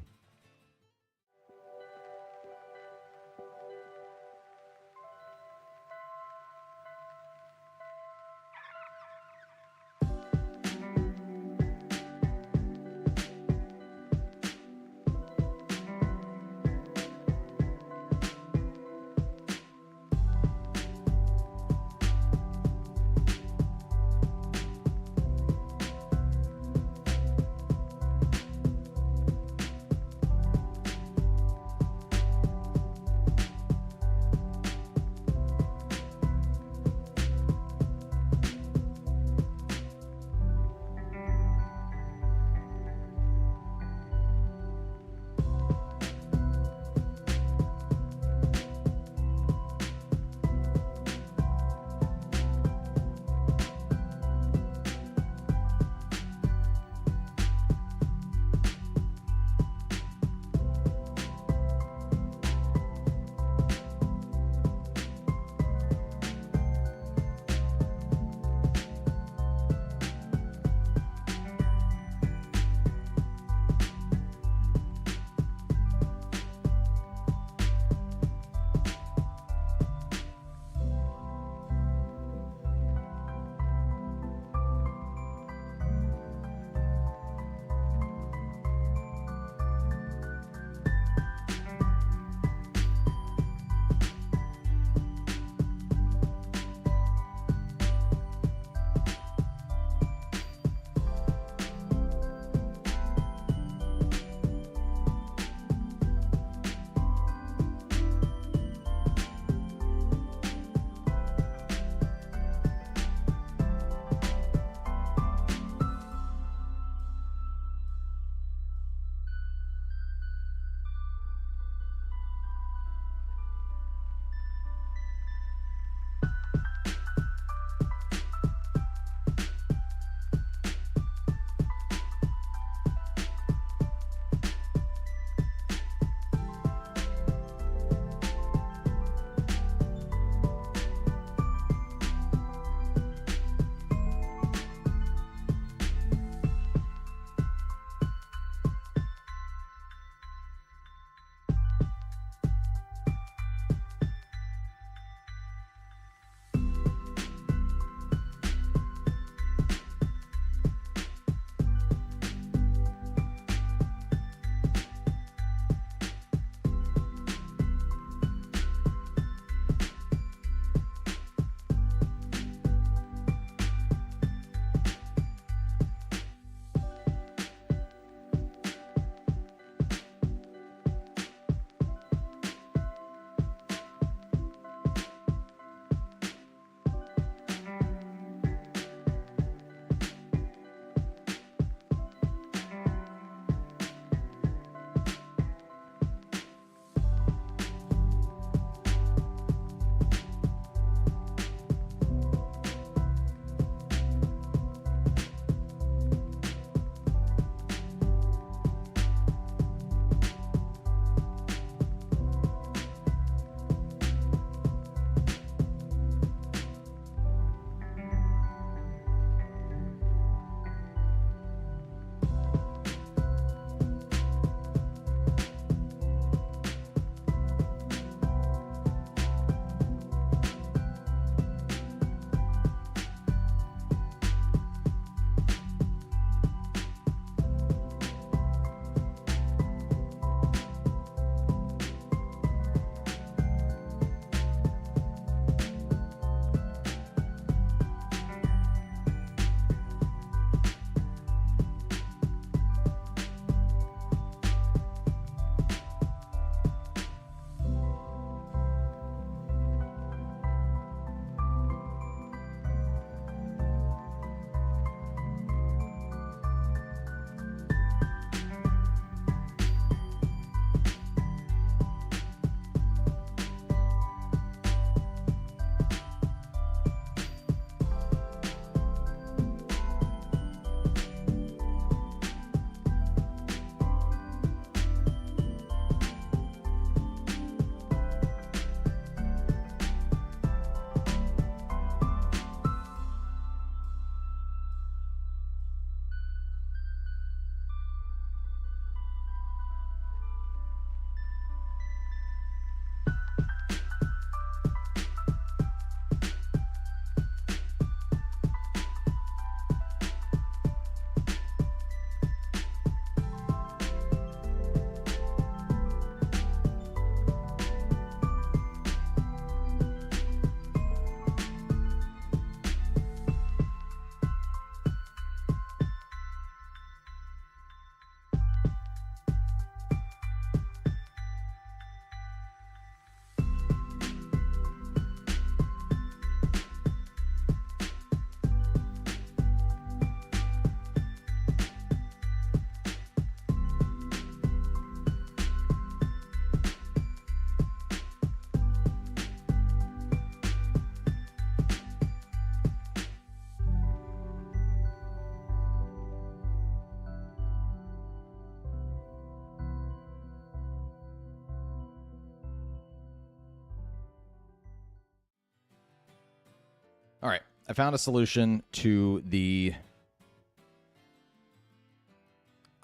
All right. I found a solution to the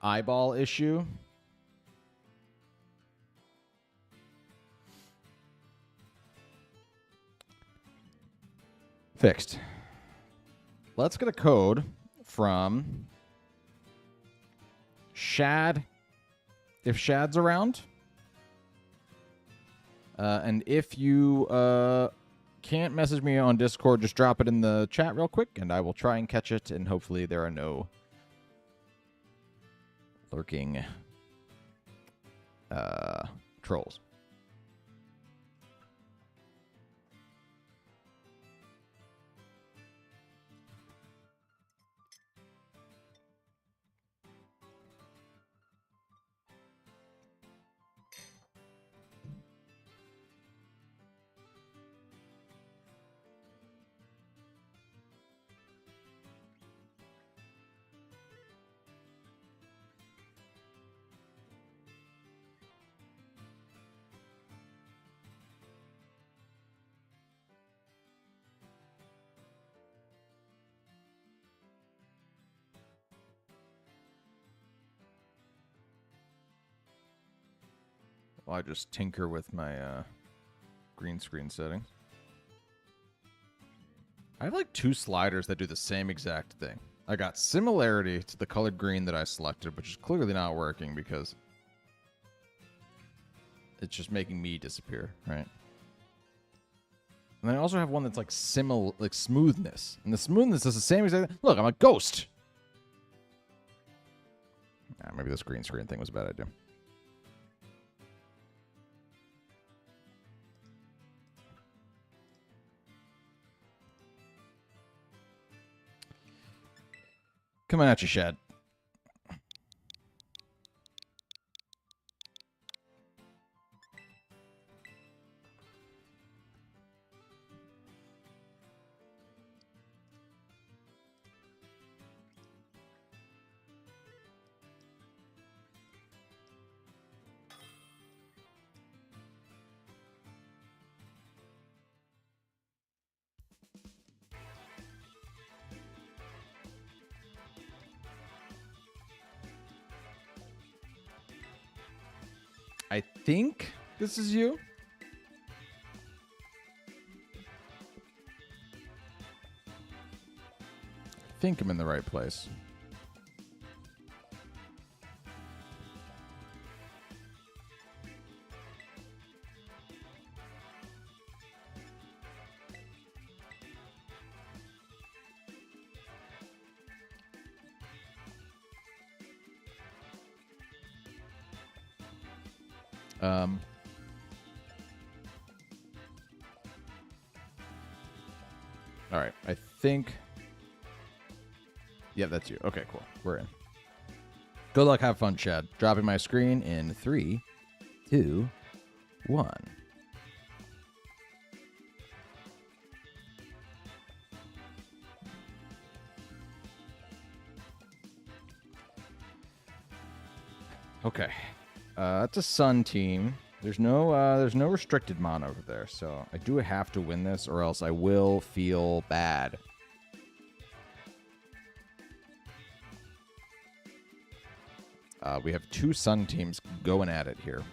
eyeball issue. Fixed. Let's get a code from Shad, if Shad's around. And if you can't message me on Discord, just drop it in the chat real quick, and I will try and catch it, and hopefully there are no lurking trolls. Well, I just tinker with my green screen settings. I have like 2 sliders that do the same exact thing. I got similarity to the colored green that I selected, which is clearly not working because it's just making me disappear, right? And then I also have one that's like smoothness. And the smoothness is the same exact thing. Look, I'm a ghost. Maybe this green screen thing was a bad idea. Coming at you, Shad. I think this is you. I think I'm in the right place. All right, I think... Yeah, that's you. Okay, cool. We're in. Good luck, have fun, Chad. Dropping my screen in 3, 2, 1. Okay. It's a Sun team. There's no restricted mon over there, so I do have to win this, or else I will feel bad. We have 2 Sun teams going at it here.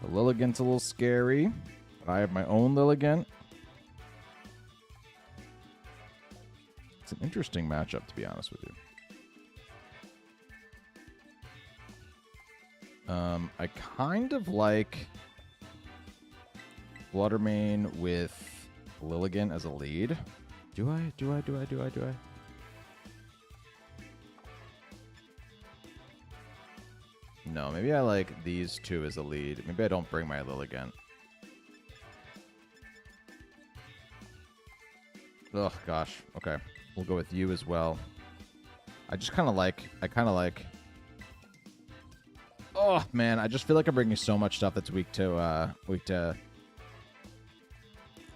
The Lilligant's a little scary, but I have my own Lilligant. It's an interesting matchup, to be honest with you. I kind of like Fluttermane with Lilligant as a lead. Do I? No, maybe I like these 2 as a lead. Maybe I don't bring my Lilligant. Ugh, gosh. Okay. We'll go with you as well. I kind of like... Oh, man. I just feel like I'm bringing so much stuff that's weak to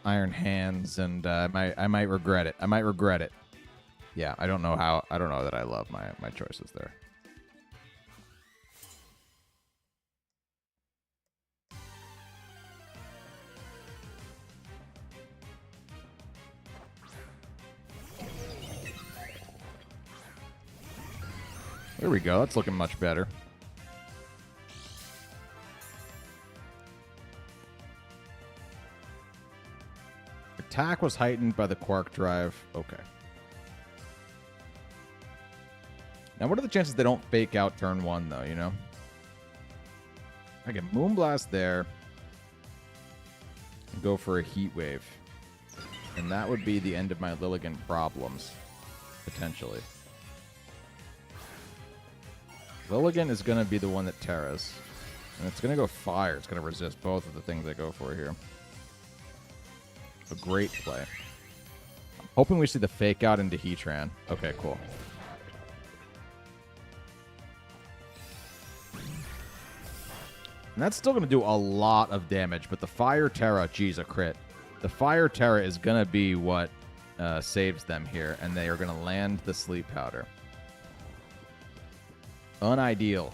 Iron Hands, and I might regret it. Yeah, I don't know that I love my choices there. There we go. That's looking much better. Attack was heightened by the Quark Drive. Okay. Now, what are the chances they don't fake out turn 1, though, you know? I get Moonblast there. And go for a Heat Wave. And that would be the end of my Lilligant problems. Potentially. Lilligant is going to be the one that Terras. And it's going to go Fire. It's going to resist both of the things I go for here. A great play. I'm hoping we see the fake out into Heatran. Okay, cool. And that's still going to do a lot of damage, but the Fire Terra, geez, a crit. The Fire Terra is going to be what saves them here, and they are going to land the Sleep Powder. Unideal.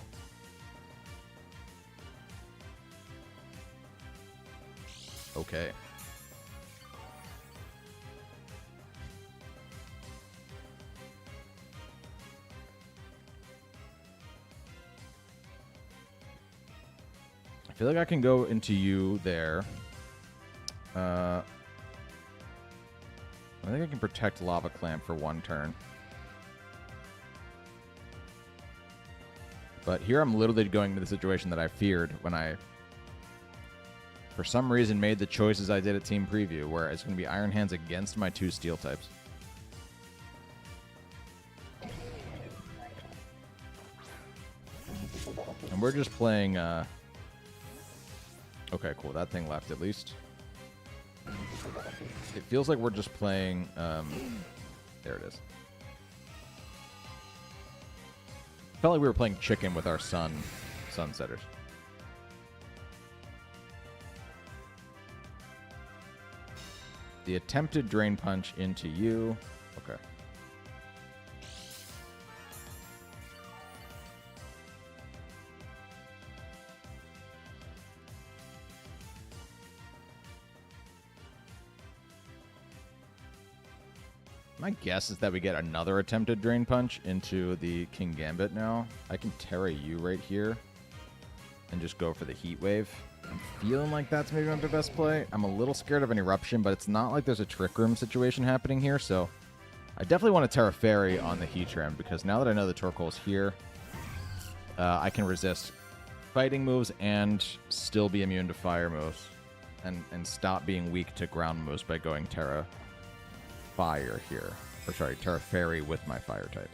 Okay. I feel like I can go into you there. I think I can protect Lava Clamp for 1 turn. But here I'm literally going into the situation that I feared when I, for some reason, made the choices I did at Team Preview, where it's going to be Iron Hands against my 2 Steel types. And we're just playing... Okay, cool. That thing left at least. It feels like we're just playing... there it is. Felt like we were playing chicken with our Sunsetters. The attempted Drain Punch into you. Okay. My guess is that we get another attempted Drain Punch into the King Gambit now. I can Terra you right here and just go for the Heat Wave. I'm feeling like that's maybe my best play. I'm a little scared of an Eruption, but it's not like there's a Trick Room situation happening here, so I definitely want to Terra Fairy on the Heatran, because now that I know the Torkoal's here, I can resist fighting moves and still be immune to fire moves and stop being weak to ground moves by going Terra Fire here. Or sorry, Terra Fairy with my Fire type.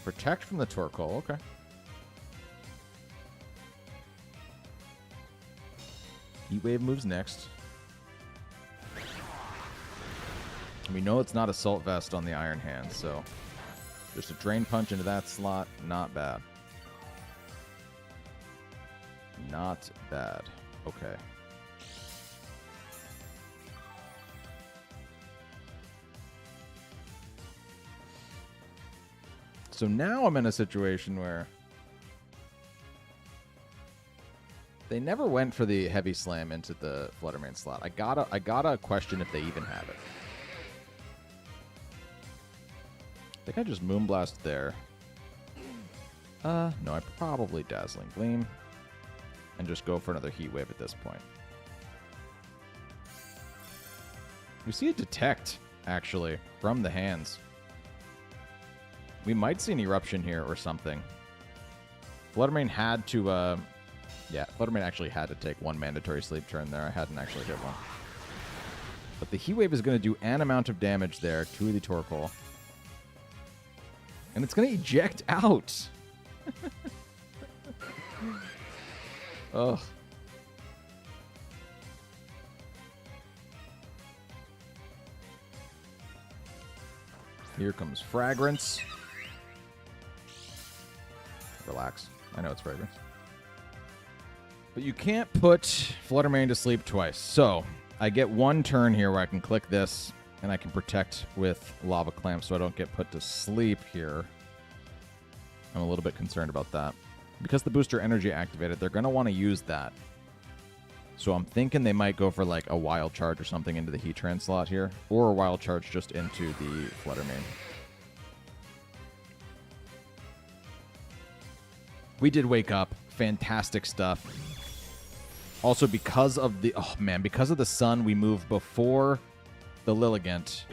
Protect from the Torkoal, okay. Heat Wave moves next. We know it's not Assault Vest on the Iron Hand, so just a Drain Punch into that slot, not bad. Not bad. Okay. So now I'm in a situation where they never went for the Heavy Slam into the Fluttermane slot. I gotta question if they even have it. I think I just Moonblast there. No, I probably Dazzling Gleam. And just go for another Heat Wave at this point. We see a Detect, actually, from the hands. We might see an Eruption here or something. Fluttermane had to, yeah, Fluttermane actually had to take 1 mandatory sleep turn there. I hadn't actually hit one. But the Heat Wave is going to do an amount of damage there to the Torkoal. And it's going to eject out. Ugh. Here comes Fragrance. Relax. I know it's Fragrance. But you can't put Fluttermane to sleep twice. So I get 1 turn here where I can click this, and I can protect with Lava Clamp so I don't get put to sleep here. I'm a little bit concerned about that. because the booster energy activated, they're going to want to use that. So I'm thinking they might go for like a wild charge or something into the Heatran slot here, or a wild charge just into the Flutter Mane. We did wake up. Fantastic stuff. Also, because of the because of the sun, we moved before the Lilligant.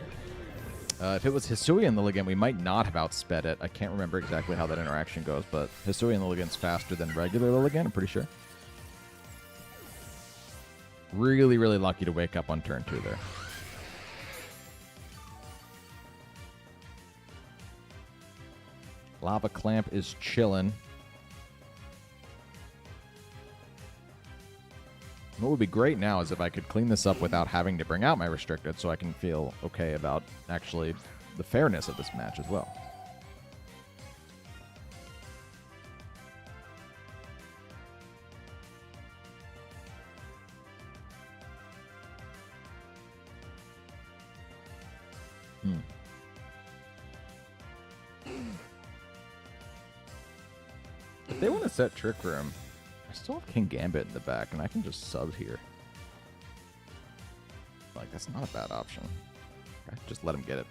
If it was Hisuian Lilligant, we might not have outsped it. I can't remember exactly how that interaction goes, but Hisuian Lilligant's faster than regular Lilligant, I'm pretty sure. Really, really lucky to wake up on turn 2 there. Lava Clamp is chillin'. What would be great now is if I could clean this up without having to bring out my restricted, so I can feel okay about actually the fairness of this match as well. If they want to set Trick Room, I still have King Gambit in the back, and I can just sub here. Like, that's not a bad option. Okay, just let him get it.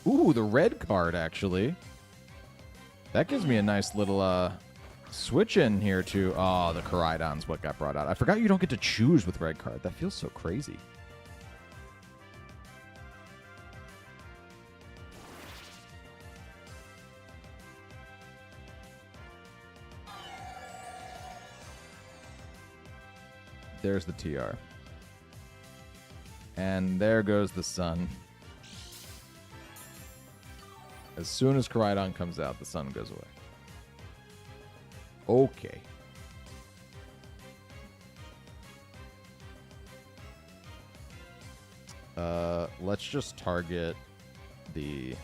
Ooh, the red card, actually. That gives me a nice little switch in here to... Oh, the Koraidon's what got brought out. I forgot you don't get to choose with red card. That feels so crazy. There's the TR. And there goes the sun. As soon as Koraidon comes out, the sun goes away. Okay. Let's just target the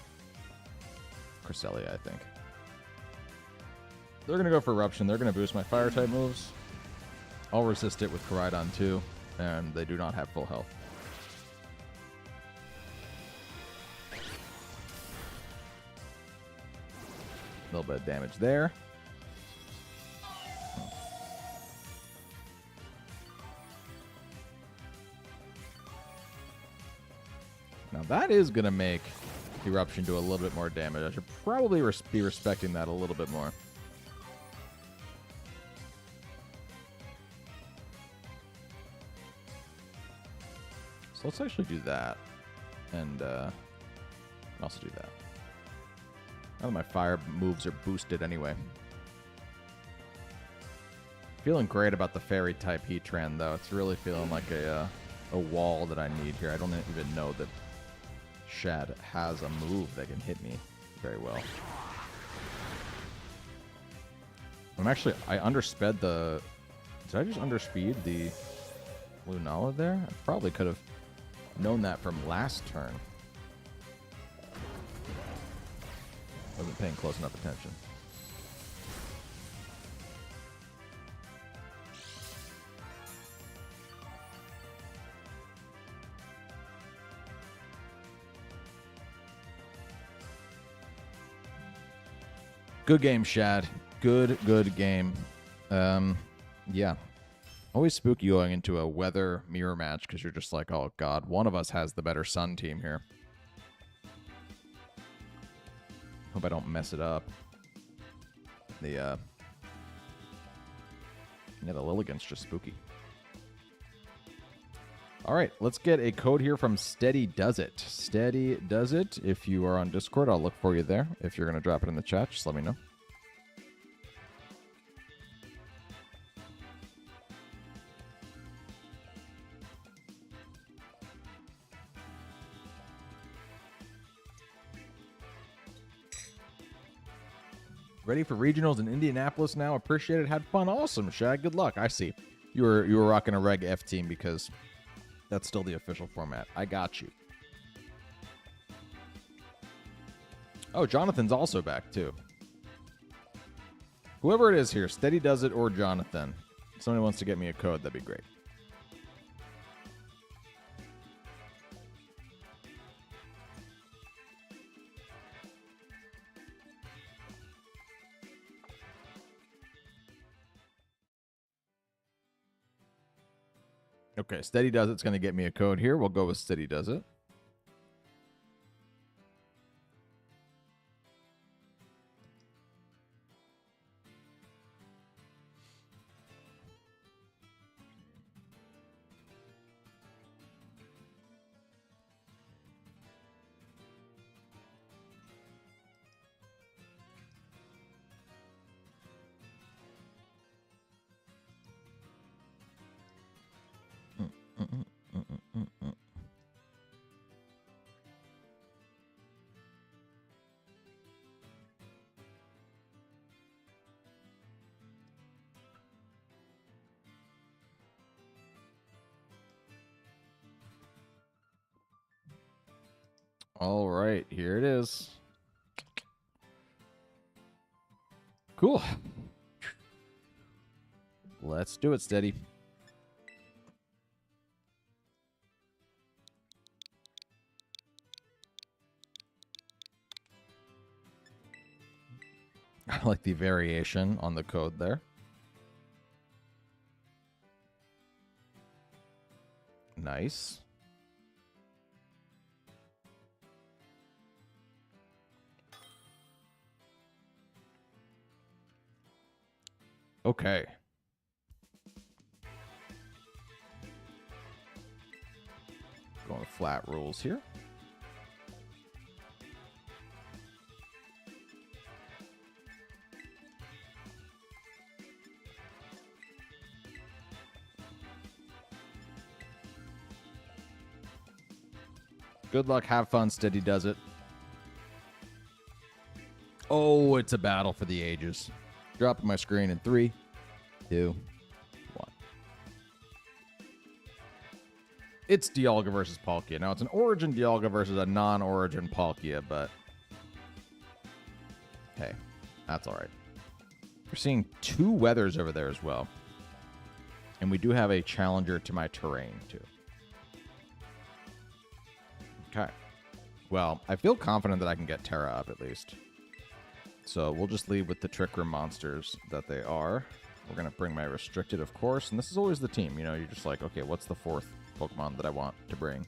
Cresselia, I think. They're going to go for Eruption. They're going to boost my Fire-type moves. I'll resist it with Koraidon too, and they do not have full health. A little bit of damage there. Now that is going to make Eruption do a little bit more damage. I should probably be respecting that a little bit more. So let's actually do that. And also do that. None of my fire moves are boosted anyway. Feeling great about the fairy type Heatran though. It's really feeling like a wall that I need here. I don't even know that Shad has a move that can hit me very well. I undersped the... Did I just underspeed the Lunala there? I probably could have known that from last turn. Wasn't paying close enough attention. Good game, Shad. Good game. Yeah. Always spooky going into a weather mirror match because you're just like, oh god, one of us has the better sun team here. Hope I don't mess it up. The Lilligant's just spooky. All right, let's get a code here from Steady Does It. Steady Does It. If you are on Discord, I'll look for you there. If you're going to drop it in the chat, just let me know. Ready for regionals in Indianapolis now. Appreciate it. Had fun. Awesome, Shag. Good luck. I see. You were rocking a Reg F team because that's still the official format. I got you. Oh, Jonathan's also back too. Whoever it is here, Steady Does It or Jonathan. If somebody wants to get me a code, that'd be great. Okay, Steady Does It's going to get me a code here. We'll go with Steady Does It. All right, here it is. Cool. Let's do it, Steady. I like the variation on the code there. Nice. Okay. Going with flat rules here. Good luck, have fun, Steady Does It. Oh, it's a battle for the ages. Dropping my screen in 3, 2, 1. It's Dialga versus Palkia. Now, it's an Origin Dialga versus a non-Origin Palkia, but hey, that's all right. We're seeing 2 weathers over there as well. And we do have a challenger to my terrain, too. Okay. Well, I feel confident that I can get Terra up at least. So we'll just leave with the Trick Room monsters that they are. We're going to bring my Restricted, of course. And this is always the team. You know, you're just like, okay, what's the 4th Pokemon that I want to bring?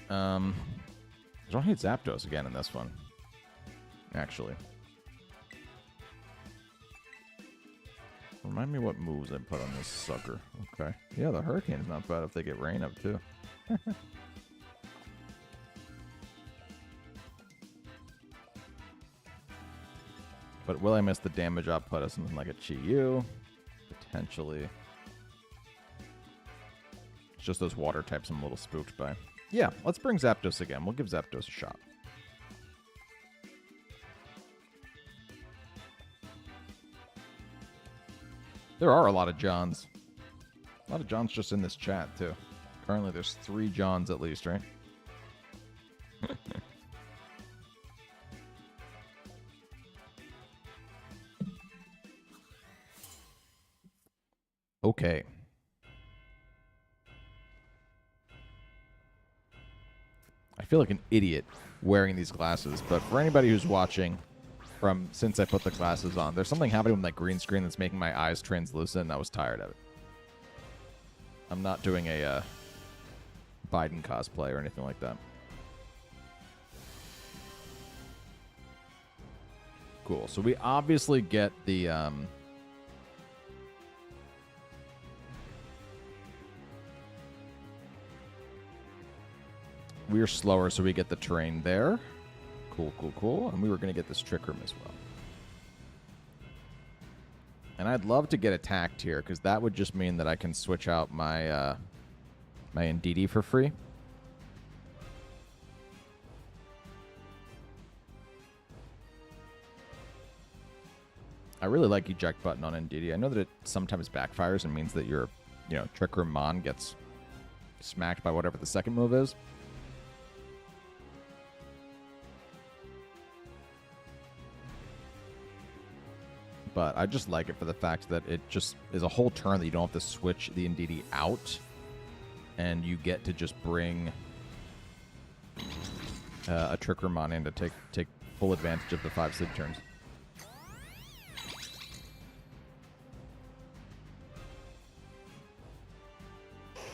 I don't hate Zapdos again in this one, actually. Remind me what moves I put on this sucker. Okay. Yeah, the Hurricane's not bad if they get rain up, too. But will I miss the damage output of something like a Chi-Yu? Potentially. It's just those water types I'm a little spooked by. Yeah, let's bring Zapdos again. We'll give Zapdos a shot. There are a lot of Johns. A lot of Johns just in this chat, too. Currently, there's 3 Johns at least, right? Okay. I feel like an idiot wearing these glasses, but for anybody who's watching from since I put the glasses on, there's something happening with that green screen that's making my eyes translucent, and I was tired of it. I'm not doing a Biden cosplay or anything like that. Cool. So we obviously get the we're slower, so we get the terrain there. Cool, cool, cool. And we were going to get this Trick Room as well. And I'd love to get attacked here, because that would just mean that I can switch out my my Indeedee for free. I really like eject button on Indeedee. I know that it sometimes backfires and means that your, Trick Room Mon gets smacked by whatever the second move is. But I just like it for the fact that it just is a whole turn that you don't have to switch the Indeedee out, and you get to just bring a Trick Room Mon in to take full advantage of the 5 sleep turns.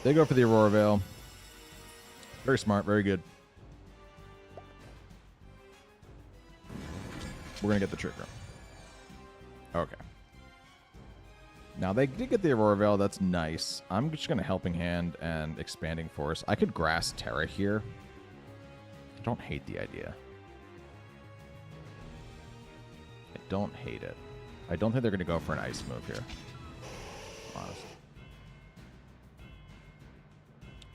They go for the Aurora Veil. Very smart. Very good. We're going to get the trigger. Okay. Now, they did get the Aurora Veil. That's nice. I'm just going to Helping Hand and Expanding Force. I could Grass Terra here. I don't hate the idea. I don't hate it. I don't think they're going to go for an Ice move here. Honestly.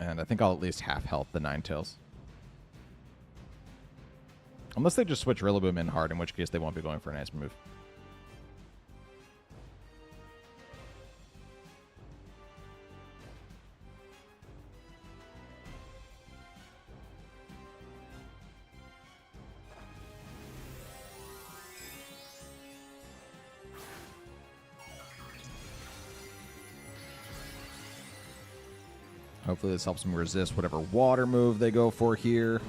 And I think I'll at least half health the Ninetales. Unless they just switch Rillaboom in hard, in which case they won't be going for an Ice move. Hopefully this helps them resist whatever water move they go for here.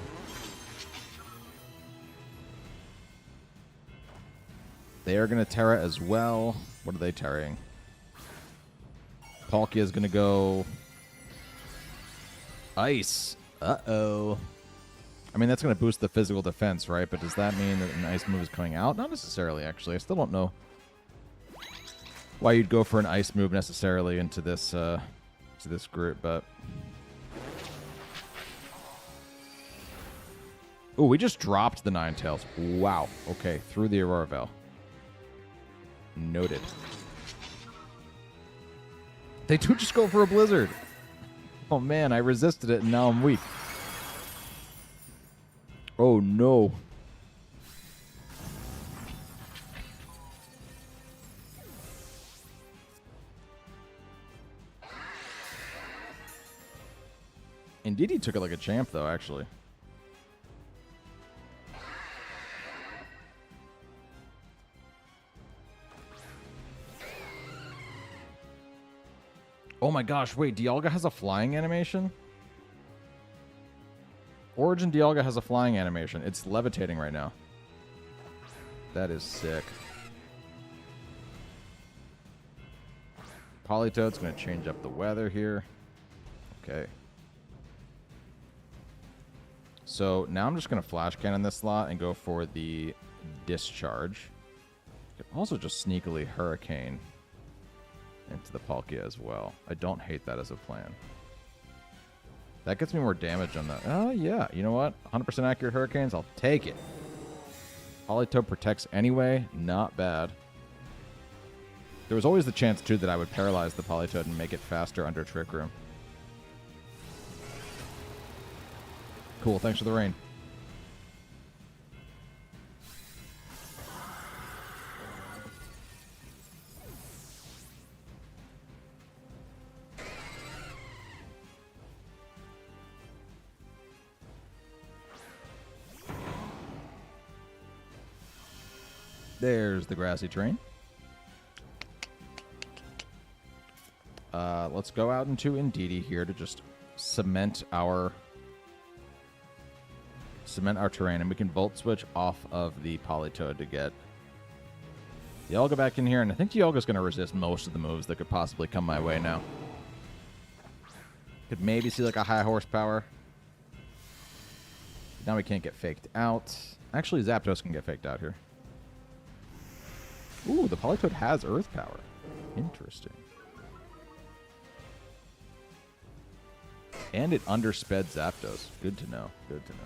They are going to Terra as well. What are they Terraing? Palkia is going to go Ice. Uh-oh. I mean, that's going to boost the physical defense, right? But does that mean that an Ice move is coming out? Not necessarily, actually. I still don't know why you'd go for an Ice move necessarily into this group, but... Oh, we just dropped the Ninetales. Wow. Okay, through the Aurora Veil. Noted. They do just go for a Blizzard. Oh, man, I resisted it, and now I'm weak. Oh, no. Indeed, he took it like a champ, though, actually. Oh my gosh, wait, Dialga has a flying animation? Origin Dialga has a flying animation. It's levitating right now. That is sick. Politoad's going to change up the weather here. Okay. So now I'm just going to Flash Cannon this slot and go for the Discharge. I can also just sneakily Hurricane into the Palkia as well. I don't hate that as a plan. That gets me more damage on that. Oh, yeah. You know what? 100% accurate Hurricanes. I'll take it. Politoad protects anyway. Not bad. There was always the chance, too, that I would paralyze the Politoad and make it faster under Trick Room. Cool. Thanks for the rain. There's the grassy terrain. Let's go out into Indeedee here to just cement our terrain, and we can Volt Switch off of the Politoad to get Dialga back in here, and I think Dialga's going to resist most of the moves that could possibly come my way now. Could maybe see like a high horsepower. Now we can't get faked out. Actually, Zapdos can get faked out here. Ooh, the Politoad has Earth Power. Interesting. And it undersped Zapdos. Good to know. Good to know.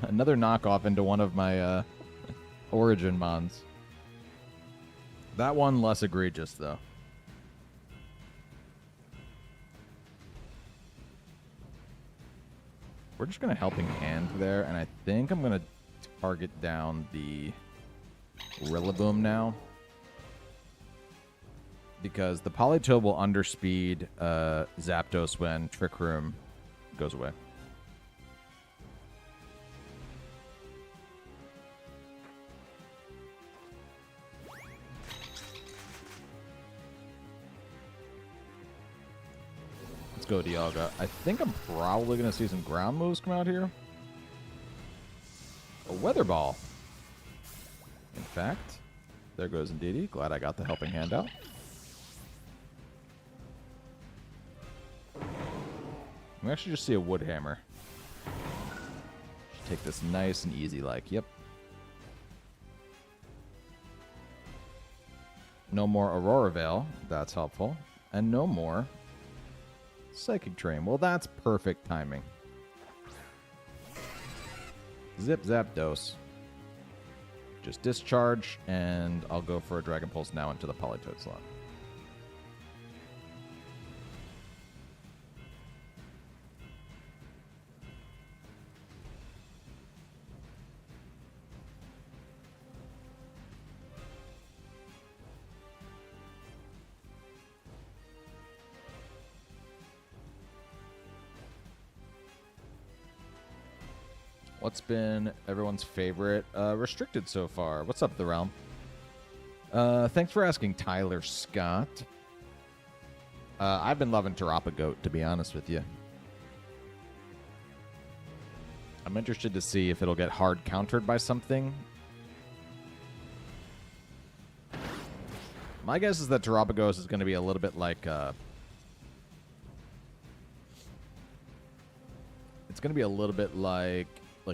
Another knockoff into one of my Origin Mons. That one less egregious, though. We're just going to Helping Hand there, and I think I'm going to target down the Rillaboom now. Because the Politoad will underspeed Zapdos when Trick Room goes away. Let's go, Dialga. I think I'm probably going to see some ground moves come out here. A Weather Ball. In fact, there goes Indeedee. Glad I got the helping hand out. We actually just see a Wood Hammer. Take this nice and easy like. Yep. No more Aurora Veil. That's helpful. And no more Psychic Drain. Well, that's perfect timing. Zip, zap, dose. Just discharge, and I'll go for a Dragon Pulse now into the Politoed slot. What's been everyone's favorite restricted so far? What's up, The Realm? Thanks for asking, Tyler Scott. I've been loving Terrapagoat, to be honest with you. I'm interested to see if it'll get hard countered by something. My guess is that Terrapagoat is going to be a little bit like... it's going to be a little bit like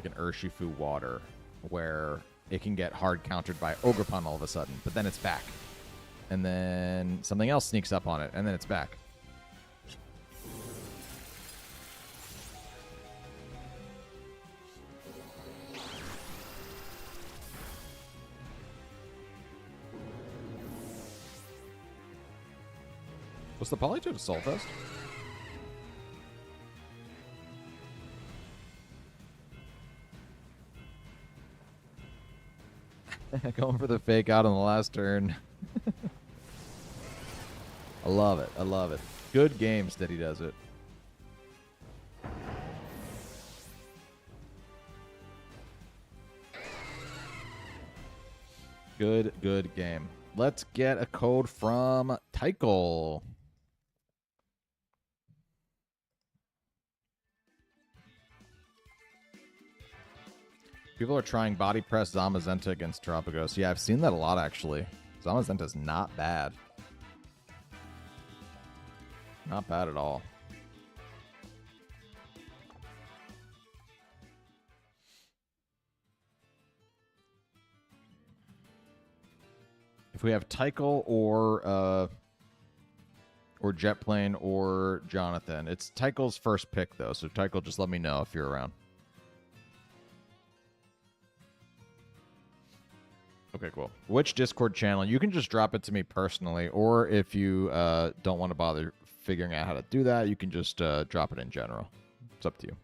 an Urshifu Water, where it can get hard countered by Ogerpon all of a sudden, but then it's back. And then something else sneaks up on it, and then it's back. Was the Politoed Assault Vest? Going for the fake out on the last turn. I love it. I love it. Good game, Steady does it. Good game. Let's get a code from Tykel. People are trying Body Press Zamazenta against Terrapagos. Yeah, I've seen that a lot, actually. Zamazenta's not bad. Not bad at all. If we have Tykel or Jetplane or Jonathan, it's Tykel's first pick, though. So Tykel, just let me know if you're around. Okay, cool. Which Discord channel? You can just drop it to me personally, or if you don't want to bother figuring out how to do that, you can just drop it in general. It's up to you.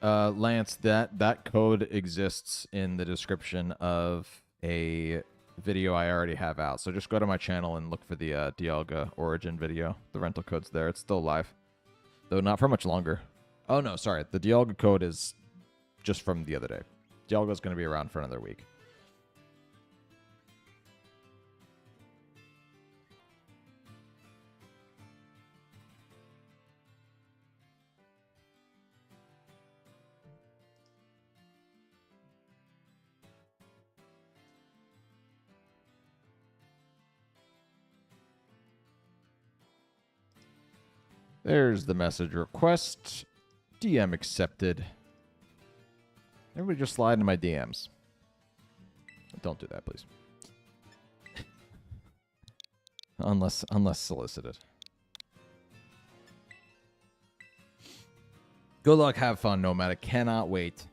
Lance, that code exists in the description of a video I already have out. So just go to my channel and look for the Dialga Origin video. The rental code's there. It's still live, though not for much longer. Oh, no, sorry. The Dialga code is just from the other day. Dialga's going to be around for another week. There's the message request. DM accepted. Everybody just slide into my DMs. Don't do that, please. unless solicited. Good luck, have fun, Nomad. I cannot wait.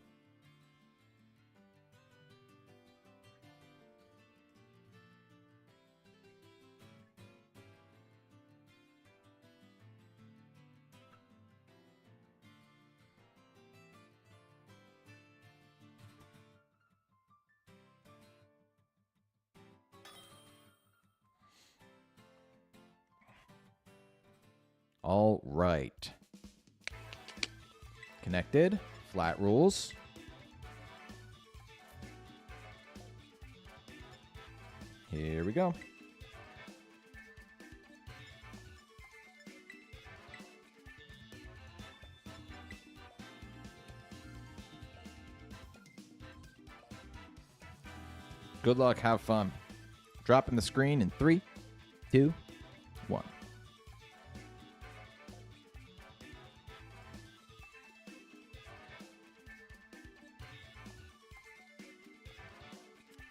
All right. Connected. Flat rules. we go. Good luck. Have fun. Dropping the screen in 3, 2, 1.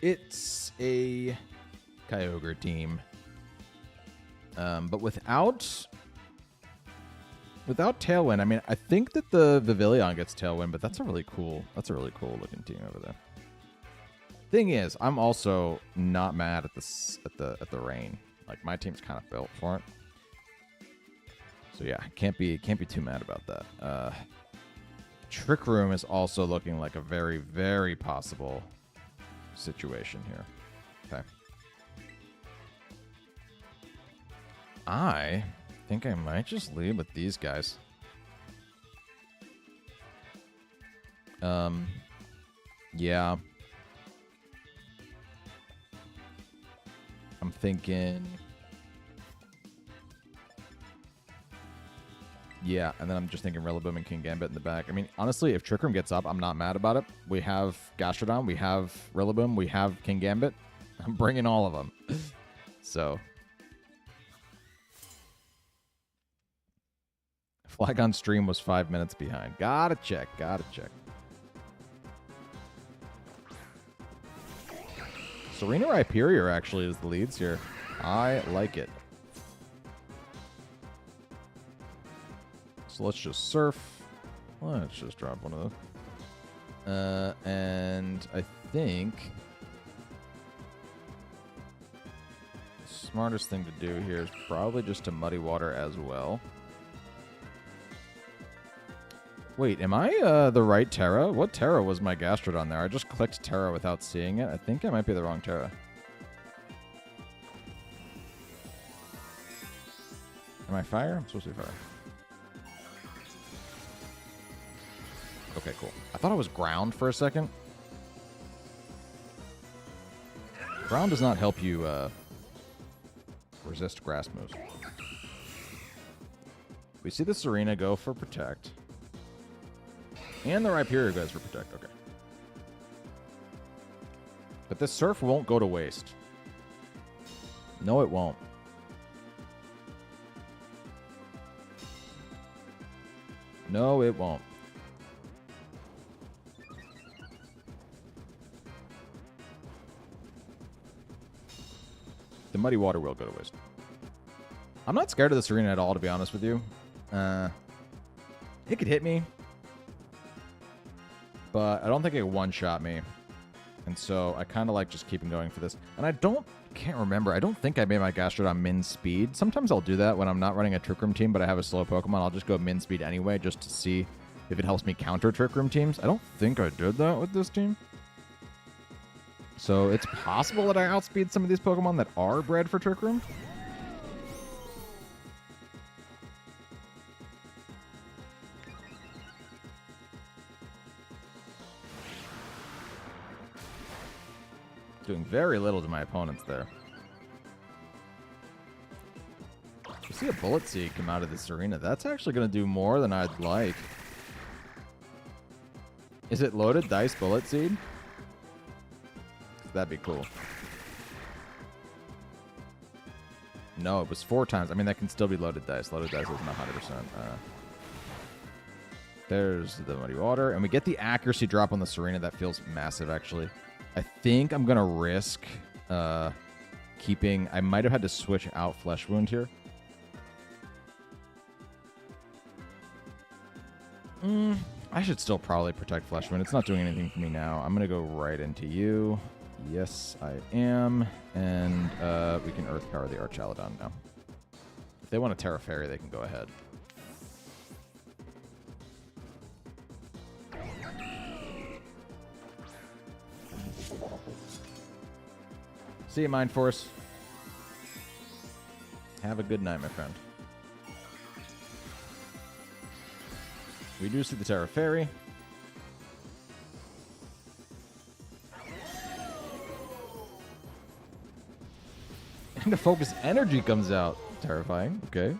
It's a Kyogre team, but without Tailwind. I mean, I think that the Vivillon gets Tailwind, but that's a really cool looking team over there. Thing is, I'm also not mad at the rain. Like, my team's kind of built for it. So yeah, can't be too mad about that. Trick Room is also looking like a very, very possible situation here. Okay. I think I might just lead with these guys. Yeah. I'm thinking... Yeah, and then I'm just thinking Rillaboom and King Gambit in the back. I mean, honestly, if Trick Room gets up, I'm not mad about it. We have Gastrodon, we have Rillaboom, we have King Gambit. I'm bringing all of them. So... Flygon stream was 5 minutes behind. Gotta check. Serena Rhyperior actually is the leads here. I like it. So let's just surf. Let's just drop one of those. And I think the smartest thing to do here is probably just to Muddy Water as well. Wait, am I the right Terra? What Terra was my Gastrodon there? I just clicked Terra without seeing it. I think I might be the wrong Terra. Am I fire? I'm supposed to be fire. Okay, cool. I thought I was ground for a second. Ground does not help you resist grass moves. We see the Serena go for Protect. And the Rhyperior goes for Protect. Okay. But this Surf won't go to waste. No, it won't. No, it won't. The Muddy Water will go to waste. I'm not scared of the Serena at all, to be honest with you. It could hit me. But I don't think it one-shot me. And so I kind of like just keeping going for this. And can't remember. I don't think I made my Gastrodon min speed. Sometimes I'll do that when I'm not running a Trick Room team, but I have a slow Pokemon. I'll just go min speed anyway just to see if it helps me counter Trick Room teams. I don't think I did that with this team. So it's possible that I outspeed some of these Pokemon that are bred for Trick Room. Doing very little to my opponents there. You see a Bullet Seed come out of this arena. That's actually going to do more than I'd like. Is it loaded dice Bullet Seed? That'd be cool. No, it was 4 times. I mean, that can still be loaded dice. Loaded dice isn't 100%. There's the Muddy Water. And we get the accuracy drop on the Serena. That feels massive, actually. I think I'm going to risk keeping... I might have had to switch out Flesh Wound here. I should still probably protect Flesh Wound. It's not doing anything for me now. I'm going to go right into you. Yes, I am. And we can Earth Power the Archaludon now. If they want a Terra Fairy, they can go ahead. See you, Mind Force. Have a good night, my friend. We do see the Terra Fairy. And the focus energy comes out. Terrifying. Okay.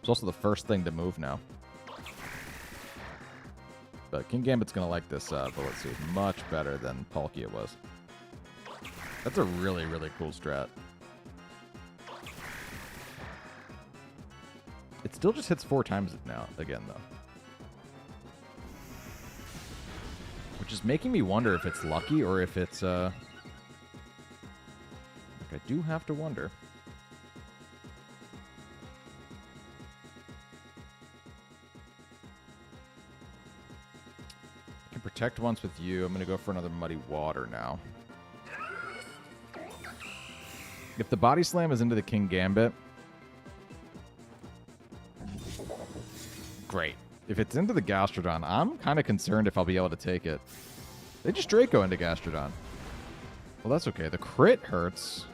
It's also the first thing to move now. But King Gambit's going to like this bullet suit much better than Palkia was. That's a really, really cool strat. It still just hits 4 times now, again, though. Which is making me wonder if it's lucky or if it's, like, I do have to wonder. I can protect once with you. I'm going to go for another Muddy Water now. If the Body Slam is into the King Gambit, great. If it's into the Gastrodon, I'm kind of concerned if I'll be able to take it. They just Draco into Gastrodon. Well, that's okay. The crit hurts.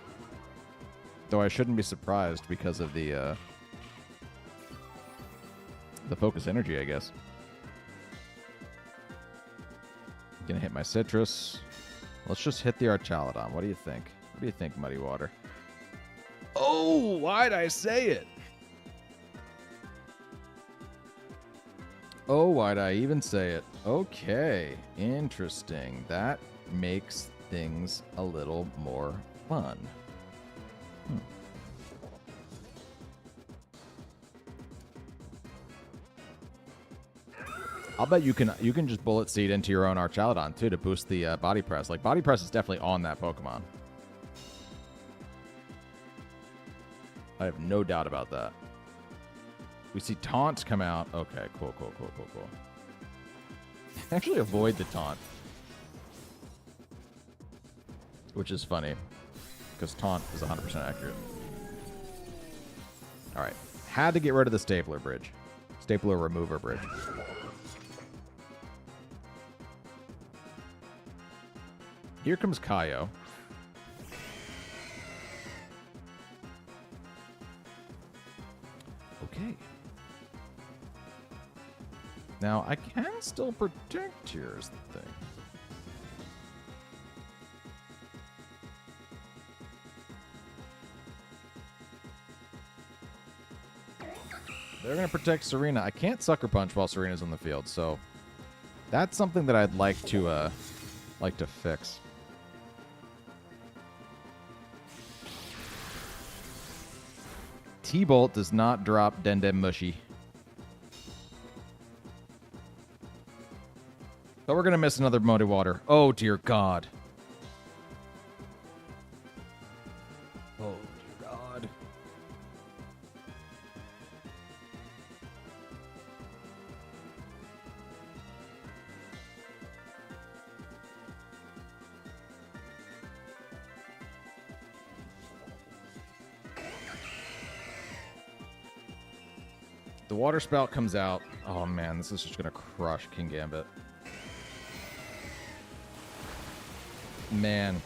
Though I shouldn't be surprised because of the focus energy, I guess. Gonna hit my Citrus. Let's just hit the Archaludon. What do you think? What do you think, Muddy Water? Oh, why'd I say it? Oh, why'd I even say it? Okay, interesting. That makes things a little more fun. I'll bet you can just Bullet Seed into your own Archaludon too to boost the Body Press. Like, Body Press is definitely on that Pokemon. I have no doubt about that. We see Taunt come out. Okay, cool. Actually avoid the Taunt. Which is funny. Because Taunt is 100% accurate. Alright. Had to get rid of the Stapler Bridge. Stapler Remover Bridge. Here comes Kaio. Okay. Now, I can still protect here is the thing. They're going to protect Serena. I can't Sucker Punch while Serena's on the field, so that's something that I'd like to fix. T-Bolt does not drop Dendem Mushy. But we're going to miss another Muddy Water. Oh, dear God. Oh, dear God. The Water Spout comes out. Oh, man, this is just going to crush King Gambit. Man.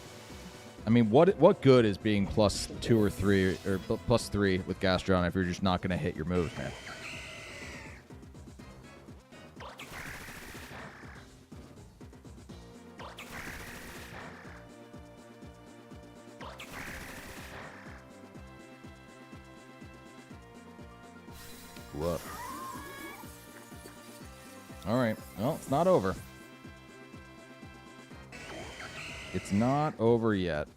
I mean, what good is being +2 or 3 or +3 with Gastrodon if you're just not going to hit your moves, man? What? All right. Well, it's not over. It's not over yet.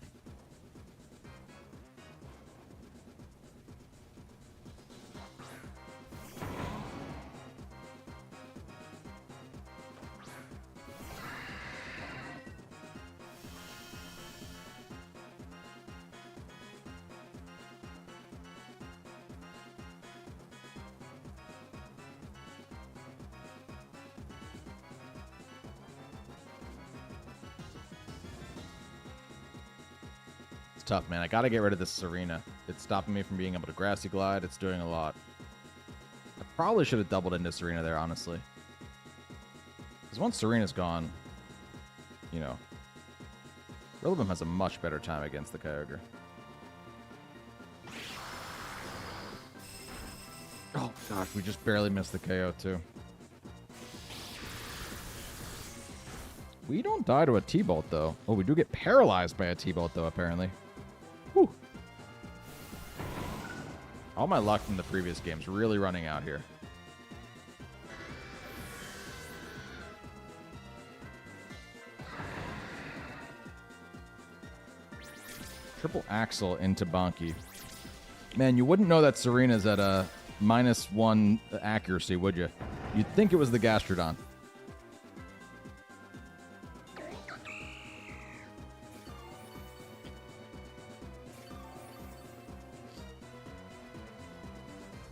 Tough, man. I gotta get rid of this Serena. It's stopping me from being able to Grassy Glide. It's doing a lot. I probably should have doubled into Serena there, honestly. Because once Serena's gone, you know, Rillaboom has a much better time against the Kyogre. Oh, gosh, we just barely missed the KO, too. We don't die to a T-Bolt, though. Oh, we do get paralyzed by a T-Bolt, though, apparently. Whew. All my luck from the previous game's really running out here. Triple Axel into Bonky. Man, you wouldn't know that Serena's at a -1 accuracy, would you? You'd think it was the Gastrodon.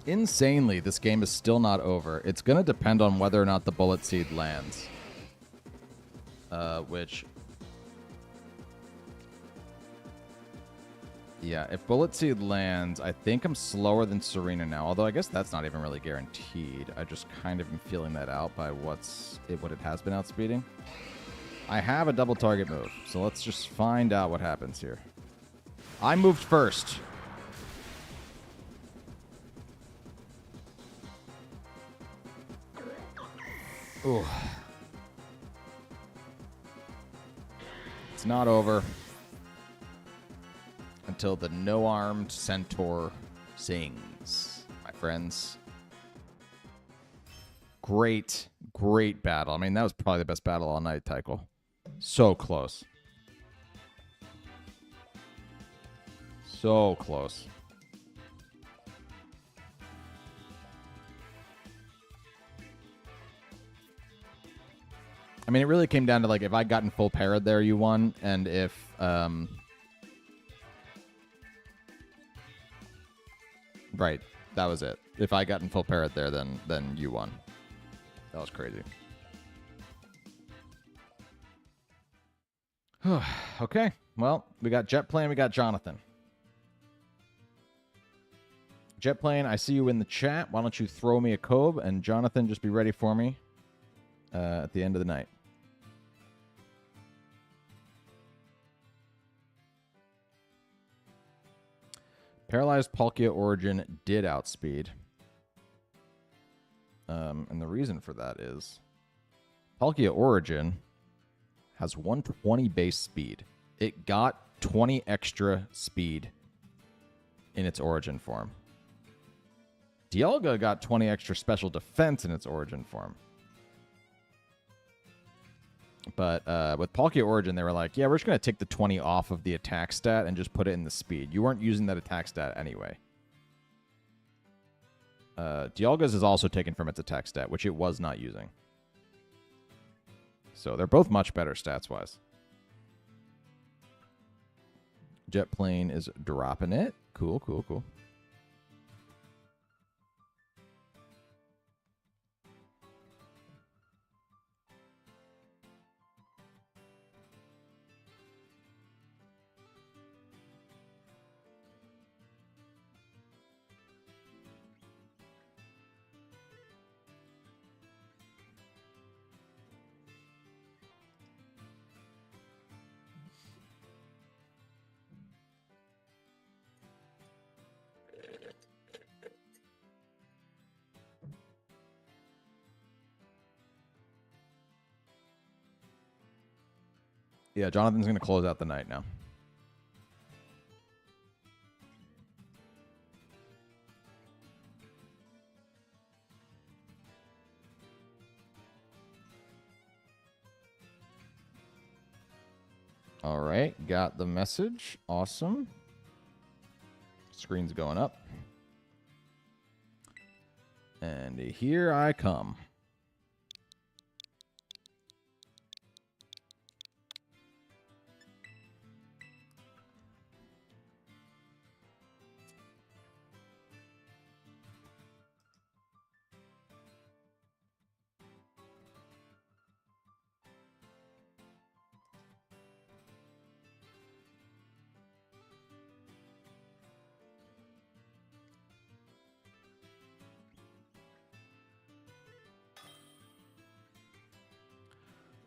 Insanely, this game is still not over. It's going to depend on whether or not the Bullet Seed lands. Which... Yeah, if Bullet Seed lands, I think I'm slower than Serena now. Although I guess that's not even really guaranteed. I just kind of am feeling that out by what it has been outspeeding. I have a double target move, so let's just find out what happens here. I moved first. Ooh. It's not over until the no-armed centaur sings, my friends. Great, great battle. I mean, that was probably the best battle all night, Tycho. So close. So close. I mean, it really came down to, like, if I gotten full parried there, you won, and if, right, that was it. If I gotten full parrot there, then you won. That was crazy. Okay, well, we got Jet Plane, we got Jonathan. Jet Plane, I see you in the chat. Why don't you throw me a Kobe, and Jonathan, just be ready for me at the end of the night. Paralyzed Palkia Origin did outspeed. And the reason for that is Palkia Origin has 120 base speed. It got 20 extra speed in its Origin form. Dialga got 20 extra special defense in its Origin form. But with Palkia Origin, they were like, yeah, we're just going to take the 20 off of the attack stat and just put it in the speed. You weren't using that attack stat anyway. Dialga's is also taken from its attack stat, which it was not using. So they're both much better stats-wise. Jet Plane is dropping it. Cool, cool, cool. Yeah, Jonathan's going to close out the night now. All right, got the message. Awesome. Screen's going up. And here I come.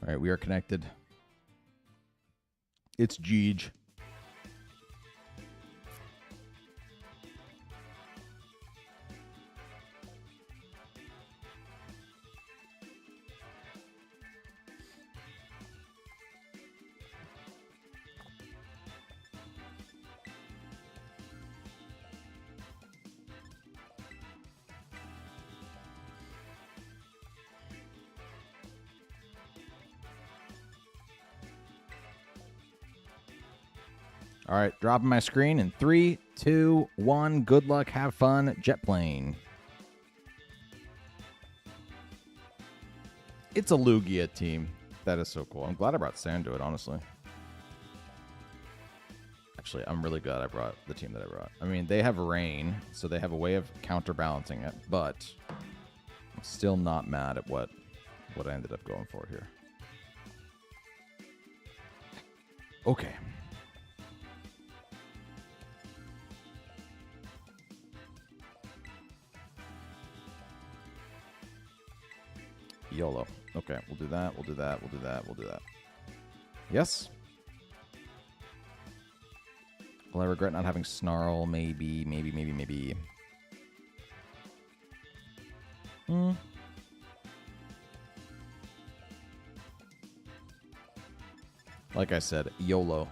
All right, we are connected. It's Jeej. All right, dropping my screen in 3, 2, 1. Good luck. Have fun. Jet plane. It's a Lugia team. That is so cool. I'm glad I brought Sand to it, honestly. Actually, I'm really glad I brought the team that I brought. I mean, they have rain, so they have a way of counterbalancing it, but I'm still not mad at what I ended up going for here. Okay. YOLO. Okay, we'll do that, we'll do that, we'll do that, we'll do that. Yes? Will I regret not having Snarl? Maybe. Like I said, YOLO.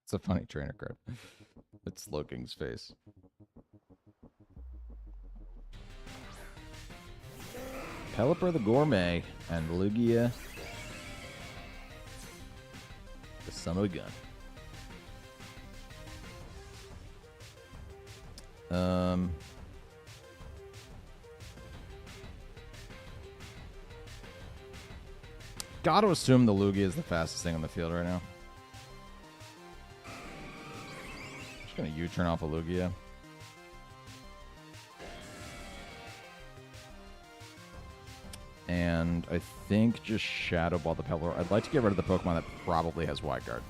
It's a funny trainer card. It's Sloking's face. Pelipper the Gourmet and Lugia the son of a gun. Gotta assume the Lugia is the fastest thing on the field right now. Just gonna U-turn off a Lugia. And I think just Shadow Ball the Pelipper. I'd like to get rid of the Pokemon that probably has Wide Guard.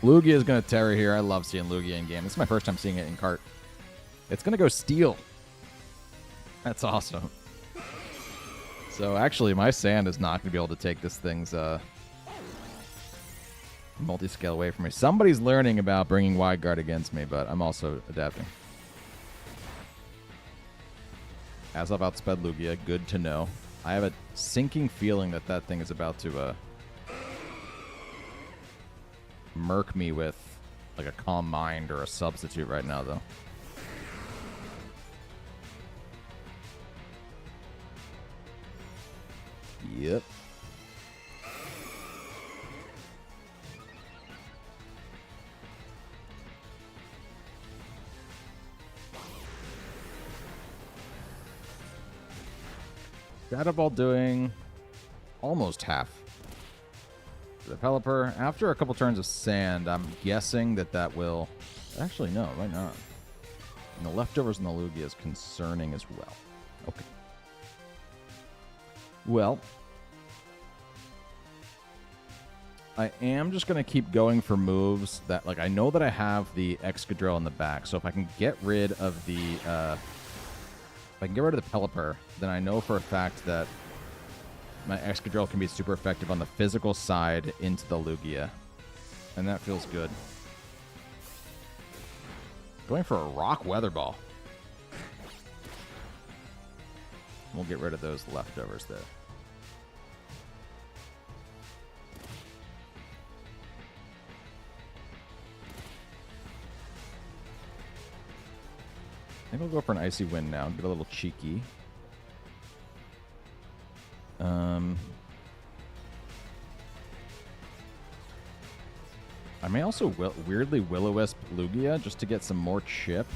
Lugia is going to Terra here. I love seeing Lugia in game. This is my first time seeing it in cart. It's going to go Steel. That's awesome. So actually, my Sand is not going to be able to take this thing's multi-scale away from me. Somebody's learning about bringing Wide Guard against me, but I'm also adapting. As I've outsped Lugia, good to know. I have a sinking feeling that that thing is about to murk me with like a Calm Mind or a Substitute right now, though. Yep. Shadow Ball doing almost half. The Pelipper, after a couple turns of Sand, I'm guessing that will... Actually, no, right not. And the leftovers in the Lugia is concerning as well. Okay. Well, I am just going to keep going for moves that, like, I know that I have the Excadrill in the back, so if I can get rid of the... if I can get rid of the Pelipper, then I know for a fact that my Excadrill can be super effective on the physical side into the Lugia. And that feels good. Going for a Rock Weather Ball. We'll get rid of those leftovers there. I think I'll go for an Icy Wind now. Get a little cheeky. I may also weirdly Will-O-Wisp Lugia just to get some more chip.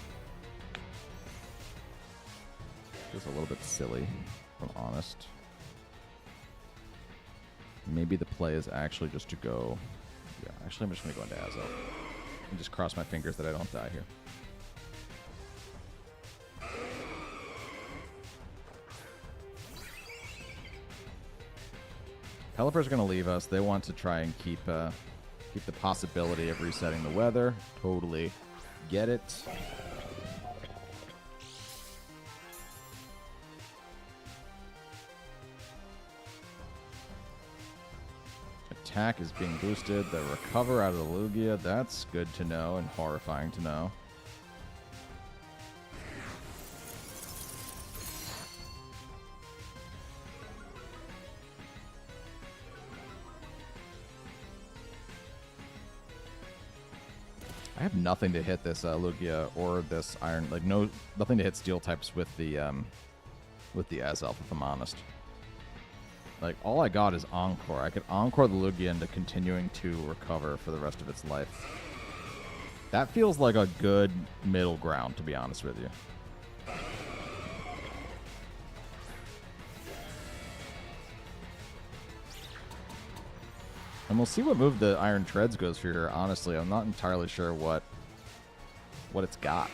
Just a little bit silly, if I'm honest. Maybe the play is actually just to go... Yeah, actually I'm just going to go into Azo. And just cross my fingers that I don't die here. Pelipper's going to leave us. They want to try and keep the possibility of resetting the weather. Totally get it. Attack is being boosted. The recover out of the Lugia. That's good to know and horrifying to know. I have nothing to hit this Lugia or this Iron. Like nothing to hit steel types with the Azelf, if I'm honest. Like all I got is Encore. I could Encore the Lugia into continuing to recover for the rest of its life. That feels like a good middle ground, to be honest with you. And we'll see what move the Iron Treads goes for here. Honestly, I'm not entirely sure what it's got.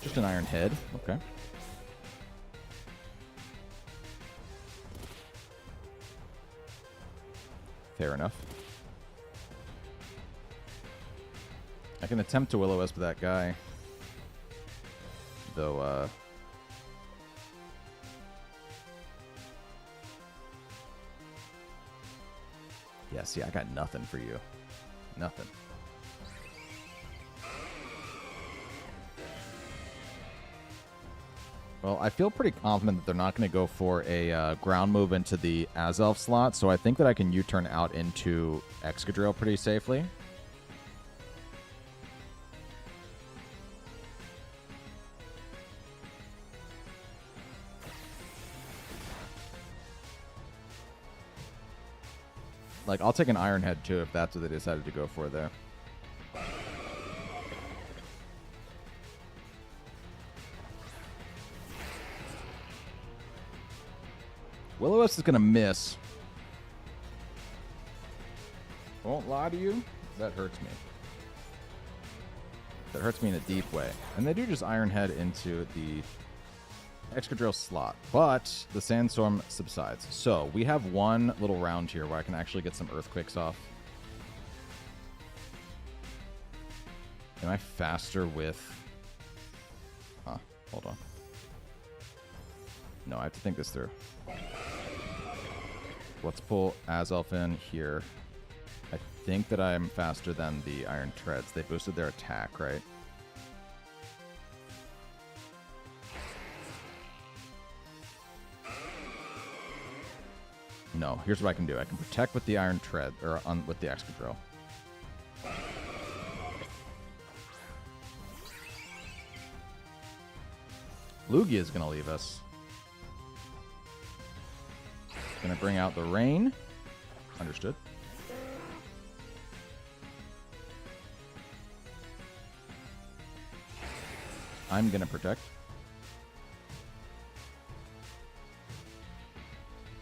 Just an Iron Head. Okay. Fair enough. I can attempt to Will-O-Wisp that guy. Though, yeah, see, I got nothing for you. Nothing. Well, I feel pretty confident that they're not going to go for a ground move into the Azelf slot, so I think that I can U-turn out into Excadrill pretty safely. Like, I'll take an Iron Head, too, if that's what they decided to go for there. Will-O-Wisp is going to miss. Won't lie to you, that hurts me. That hurts me in a deep way. And they do just Iron Head into the Excadrill slot, but the Sandstorm subsides. So we have one little round here where I can actually get some Earthquakes off. Am I faster with... Huh, hold on. No, I have to think this through. Let's pull Azelf in here. I think that I'm faster than the Iron Treads. They boosted their attack, right? No, here's what I can do. I can protect with the Iron Tread, or with the Excadrill. Lugia is going to leave us. Going to bring out the Rain. Understood. I'm going to protect.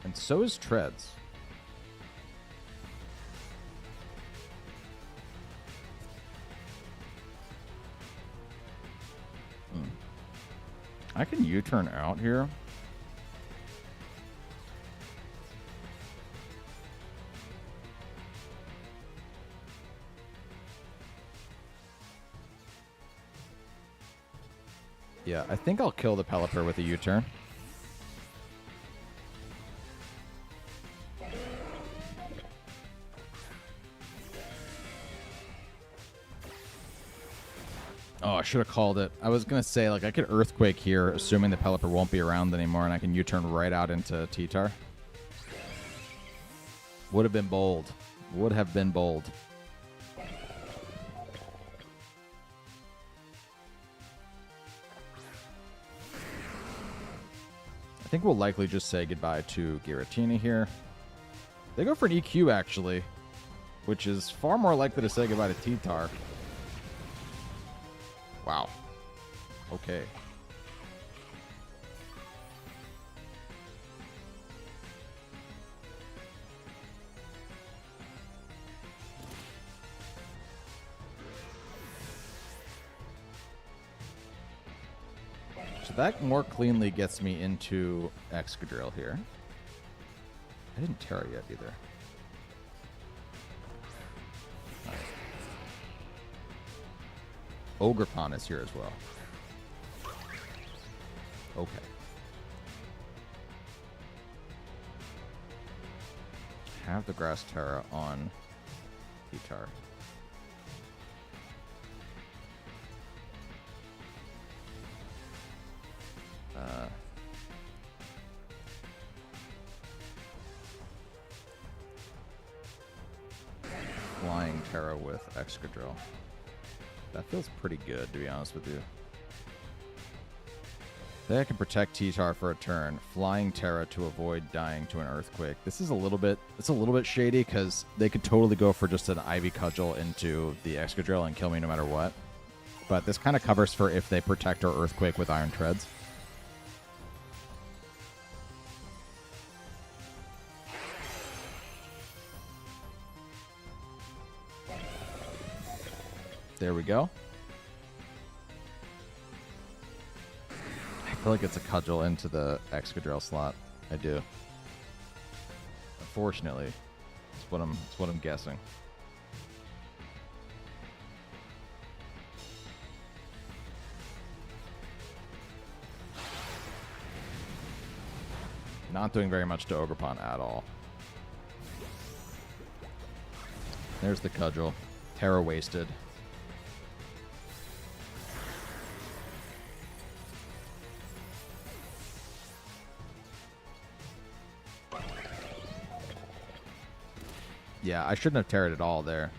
And so is Treads. I can U-turn out here. Yeah, I think I'll kill the Pelipper with a U-turn. Oh, I should have called it. I was going to say, like, I could Earthquake here, assuming the Pelipper won't be around anymore, and I can U-turn right out into T-Tar. Would have been bold. Would have been bold. I think we'll likely just say goodbye to Giratina here. They go for an EQ, actually, which is far more likely to say goodbye to T-Tar. Wow. Okay. So that more cleanly gets me into Excadrill here. I didn't Terra yet either. Ogerpon is here as well. Okay. Have the Grass Terra on T-Tar. Terra with Excadrill. That feels pretty good, to be honest with you. They can protect T-Tar for a turn, flying Terra to avoid dying to an Earthquake. This is a little bit shady because they could totally go for just an Ivy Cudgel into the Excadrill and kill me no matter what. But this kind of covers for if they protect our Earthquake with Iron Treads. There we go. I feel like it's a Cudgel into the Excadrill slot. I do. Unfortunately, it's what I'm guessing. Not doing very much to Ogerpon at all. There's the Cudgel. Terra wasted. Yeah, I shouldn't have Terra'd at all there.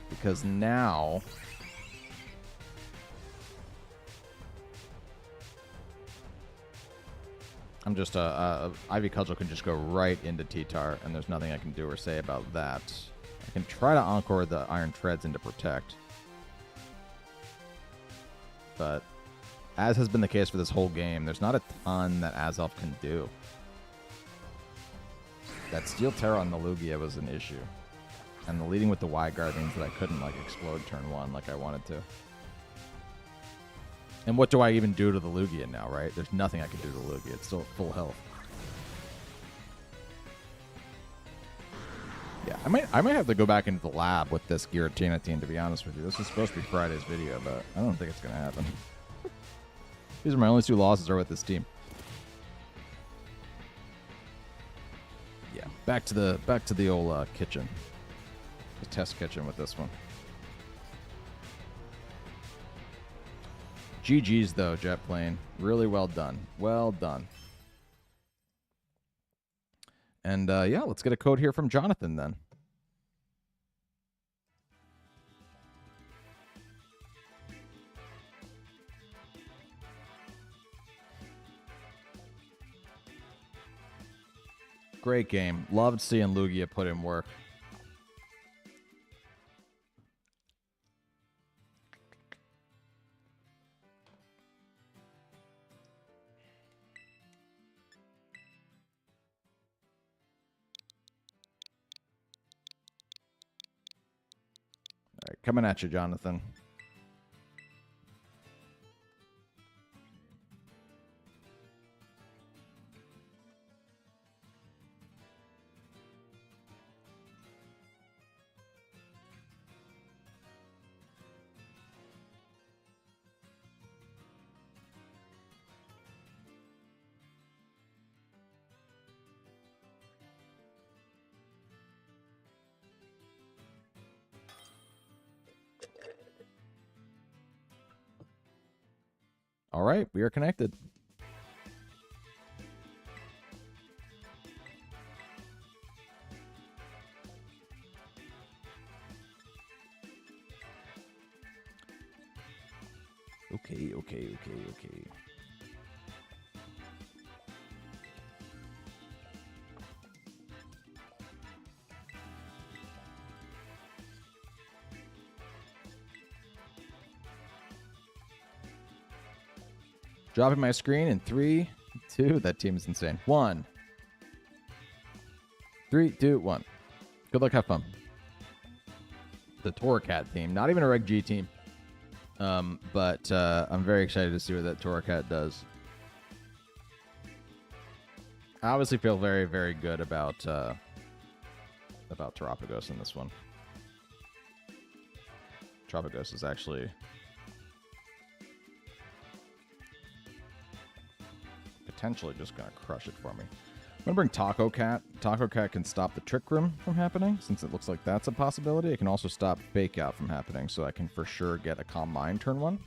Because now... I'm just Ivy Cudgel can just go right into T-Tar, and there's nothing I can do or say about that. I can try to Encore the Iron Treads into Protect. But, as has been the case for this whole game, there's not a ton that Azelf can do. That Steel Terra on the Lugia was an issue. And the leading with the Y Guard means that I couldn't, like, explode turn 1 like I wanted to. And what do I even do to the Lugia now, right? There's nothing I can do to the Lugia. It's still at full health. Yeah, I might have to go back into the lab with this Giratina team, to be honest with you. This was supposed to be Friday's video, but I don't think it's going to happen. These are my only 2 losses are with this team. Yeah, back to the old kitchen. The test kitchen with this one. GG's, though, Jet Plane. Really well done. Well done. And, yeah, let's get a code here from Jonathan, then. Great game. Loved seeing Lugia put in work. All right, coming at you, Jonathan. All right, we are connected. Okay. Dropping my screen in 3, 2. That team is insane. 1. 3, 2, 1. Good luck, have fun. The Torracat team, not even a Reg G team. But I'm very excited to see what that Torracat does. I obviously feel very, very good about Terapagos in this one. Terapagos is actually potentially just going to crush it for me. I'm going to bring Taco Cat. Taco Cat can stop the Trick Room from happening, since it looks like that's a possibility. It can also stop Fake Out from happening, so I can for sure get a Calm Mind turn 1.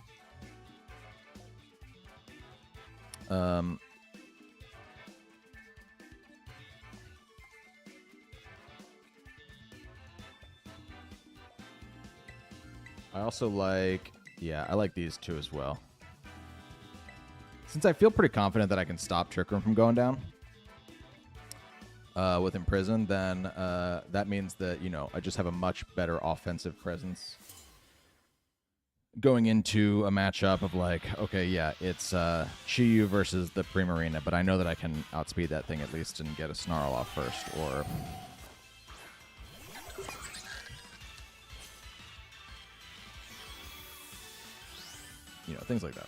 I also like... Yeah, I like these two as well. Since I feel pretty confident that I can stop Trick Room from going down with Imprison, then that means that, you know, I just have a much better offensive presence going into a matchup of like, okay, yeah, it's Chiyu versus the Primarina, but I know that I can outspeed that thing at least and get a Snarl off first, or... You know, things like that.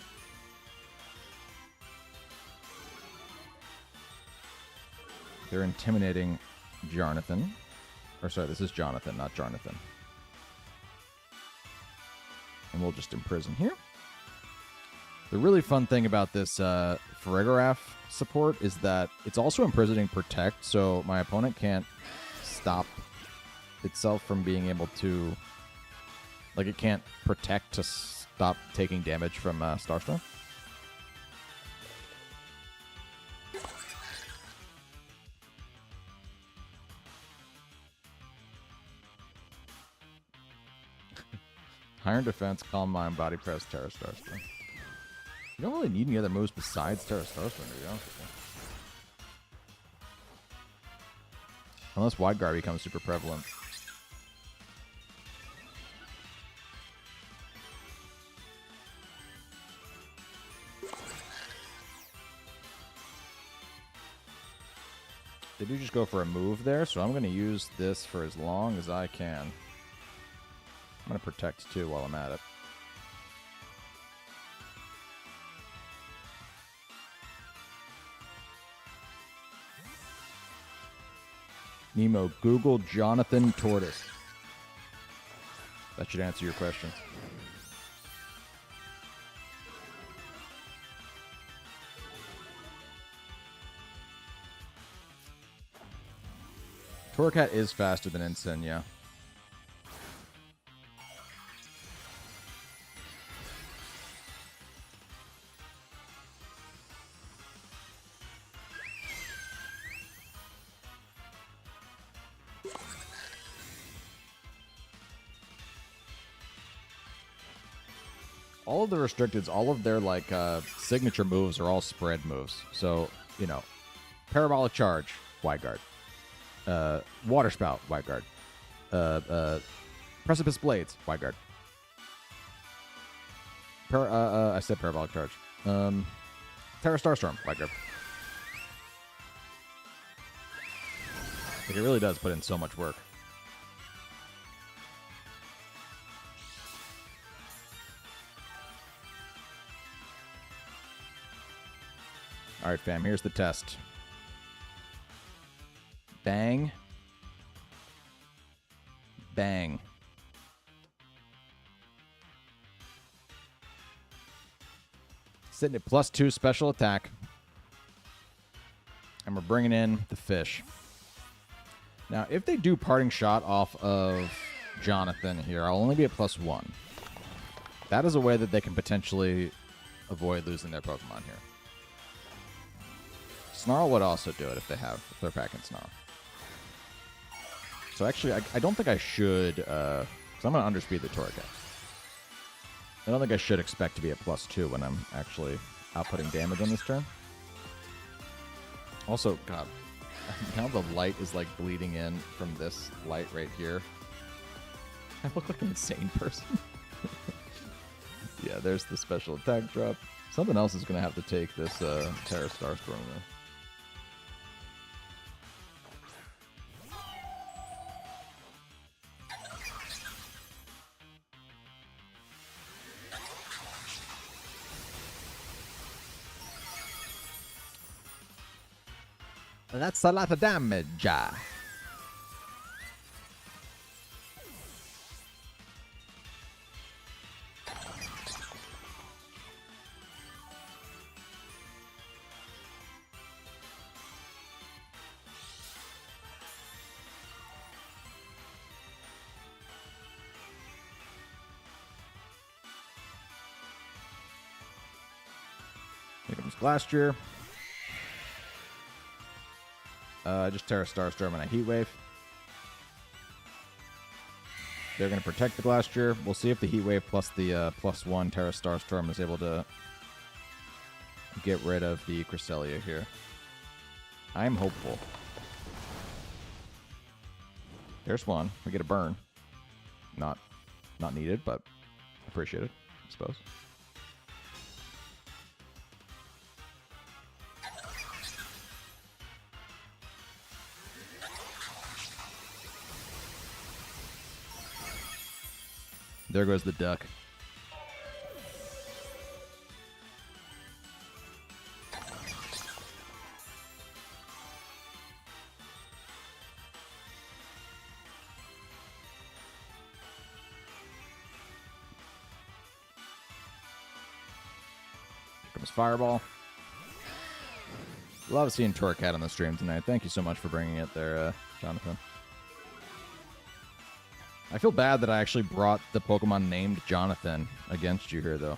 They're intimidating Jonathan. Or sorry, this is Jonathan, not Jonathan. And we'll just imprison here. The really fun thing about this Farigiraf support is that it's also imprisoning Protect, so my opponent can't stop itself from being able to... Like, it can't protect to stop taking damage from Starstorm. Iron Defense, Calm Mind, Body Press, Terra Starstorm. You don't really need any other moves besides Terra Starstorm, to be honest with you. Unless Wide Guard becomes super prevalent. They do just go for a move there, so I'm going to use this for as long as I can. I'm going to protect, too, while I'm at it. Nemo, Google Jonathan Tortoise. That should answer your question. Torcat is faster than Ensign, yeah. All of the restricteds, all of their like signature moves are all spread moves. So, you know, Parabolic Charge, Wide Guard. Water Spout, Wide Guard. Precipice Blades, Wide Guard. I said Parabolic Charge. Terra Starstorm, Wide Guard. Like, it really does put in so much work. All right, fam, here's the test. Bang. Bang. Sitting at +2 special attack. And we're bringing in the fish. Now, if they do Parting Shot off of Jonathan here, I'll only be at +1. That is a way that they can potentially avoid losing their Pokemon here. Snarl would also do it if they're packing Snarl. So actually, I don't think I should, because I'm going to underspeed the Torracat. I don't think I should expect to be at +2 when I'm actually outputting damage on this turn. Also, God, now the light is like bleeding in from this light right here. I look like an insane person. Yeah, there's the special attack drop. Something else is going to have to take this Terra Starstorm though. That's a lot of damage. Here comes Glastrier. Just Terra Starstorm and a Heat Wave. They're going to protect the Glastrier. We'll see if the Heat Wave plus the +1 Terra Starstorm is able to get rid of the Cresselia here. I'm hopeful. There's one. We get a burn. Not needed, but appreciated, I suppose. There goes the duck. Here comes Fireball. Love seeing Torcat on the stream tonight. Thank you so much for bringing it there, Jonathan. I feel bad that I actually brought the Pokemon named Jonathan against you here, though.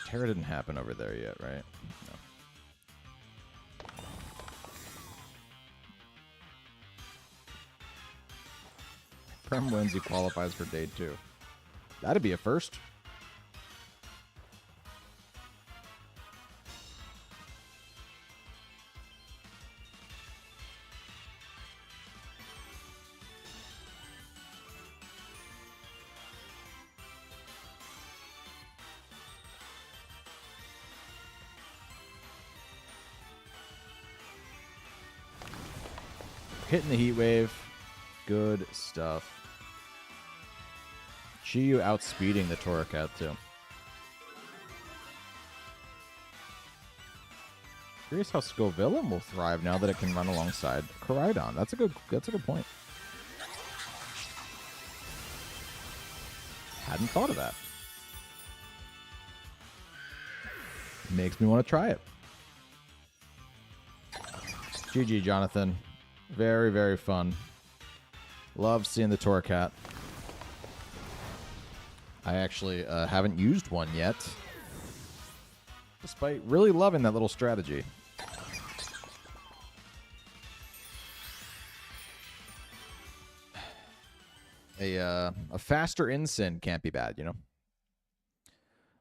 Terra didn't happen over there yet, right? No. Prem wins, he qualifies for day 2. That'd be a first. Hitting the Heat Wave. Good stuff. Chiyu outspeeding the Torracat, too. Curious how Scovillain will thrive now that it can run alongside Koraidon. That's a good point. Hadn't thought of that. Makes me want to try it. GG, Jonathan. Very, very fun. Love seeing the Torracat. I actually haven't used one yet, despite really loving that little strategy. A faster Incin can't be bad, you know?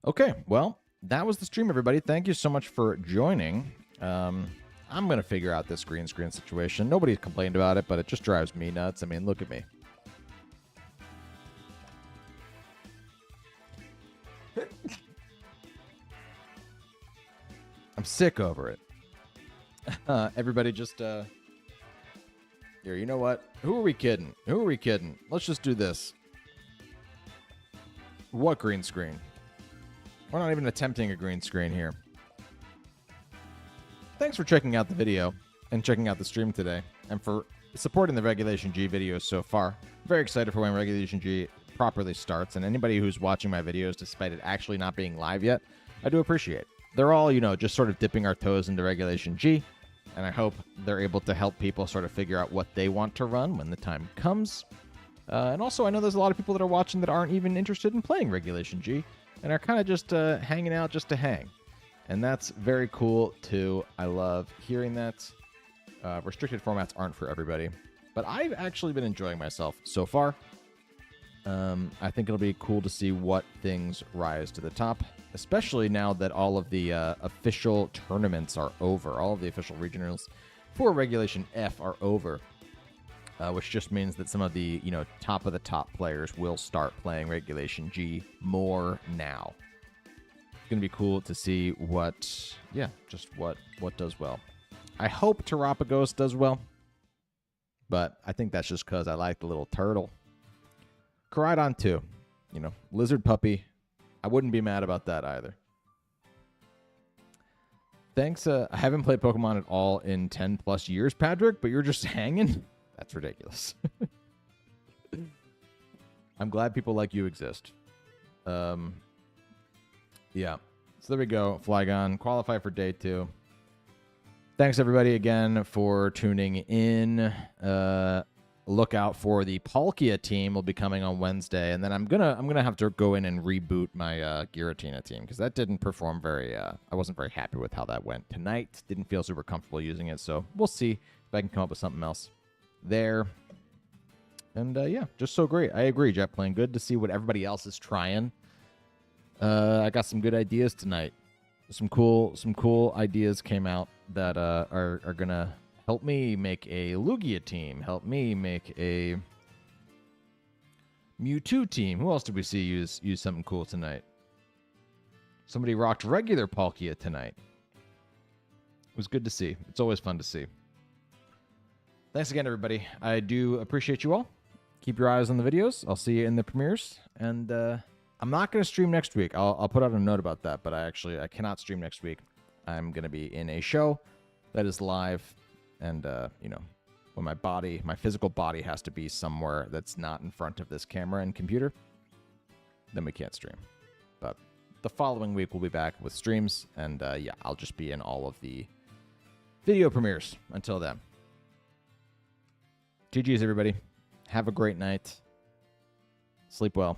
Okay, well, that was the stream, everybody. Thank you so much for joining. I'm going to figure out this green screen situation. Nobody complained about it, but it just drives me nuts. I mean, look at me. I'm sick over it. Everybody just, here, you know what? Who are we kidding? Who are we kidding? Let's just do this. What green screen? We're not even attempting a green screen here. Thanks for checking out the video and checking out the stream today, and for supporting the Regulation G videos so far. Very excited for when Regulation G properly starts, and anybody who's watching my videos despite it actually not being live yet, I do appreciate. They're all, you know, just sort of dipping our toes into Regulation G, and I hope they're able to help people sort of figure out what they want to run when the time comes. And also, I know there's a lot of people that are watching that aren't even interested in playing Regulation G, and are kind of just hanging out just to hang. And that's very cool, too. I love hearing that. Restricted formats aren't for everybody. But I've actually been enjoying myself so far. I think it'll be cool to see what things rise to the top, especially now that all of the official tournaments are over. All of the official regionals for Regulation F are over, which just means that some of the, you know, top of the top players will start playing Regulation G more now. It's going to be cool to see what, yeah, just what does well. I hope Terapagos does well, but I think that's just because I like the little turtle. Koraidon too, you know, lizard puppy. I wouldn't be mad about that either. Thanks. I haven't played Pokemon at all in 10 plus years, Patrick, but you're just hanging? That's ridiculous. I'm glad people like you exist. Yeah. So there we go. Flygon, qualify for day 2. Thanks, everybody, again, for tuning in. look out for the Palkia team will be coming on Wednesday, and then I'm gonna have to go in and reboot my Giratina team because that didn't perform very. I wasn't very happy with how that went tonight. Didn't feel super comfortable using it, so we'll see if I can come up with something else there. And yeah, just so great. I agree, Jet playing good to see what everybody else is trying. I got some good ideas tonight. Some cool ideas came out that are gonna help me make a Lugia team. Help me make a Mewtwo team. Who else did we see use something cool tonight? Somebody rocked regular Palkia tonight. It was good to see. It's always fun to see. Thanks again, everybody. I do appreciate you all. Keep your eyes on the videos. I'll see you in the premieres. And I'm not going to stream next week. I'll put out a note about that, but I cannot stream next week. I'm going to be in a show that is live. And, you know, when my physical body has to be somewhere that's not in front of this camera and computer, then we can't stream. But the following week, we'll be back with streams. And, yeah, I'll just be in all of the video premieres until then. GG's, everybody. Have a great night. Sleep well.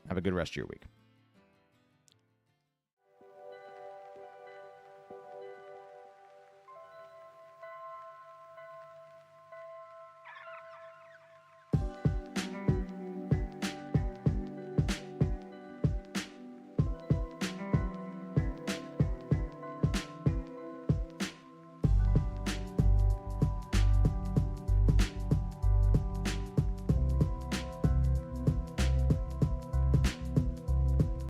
Have a good rest of your week.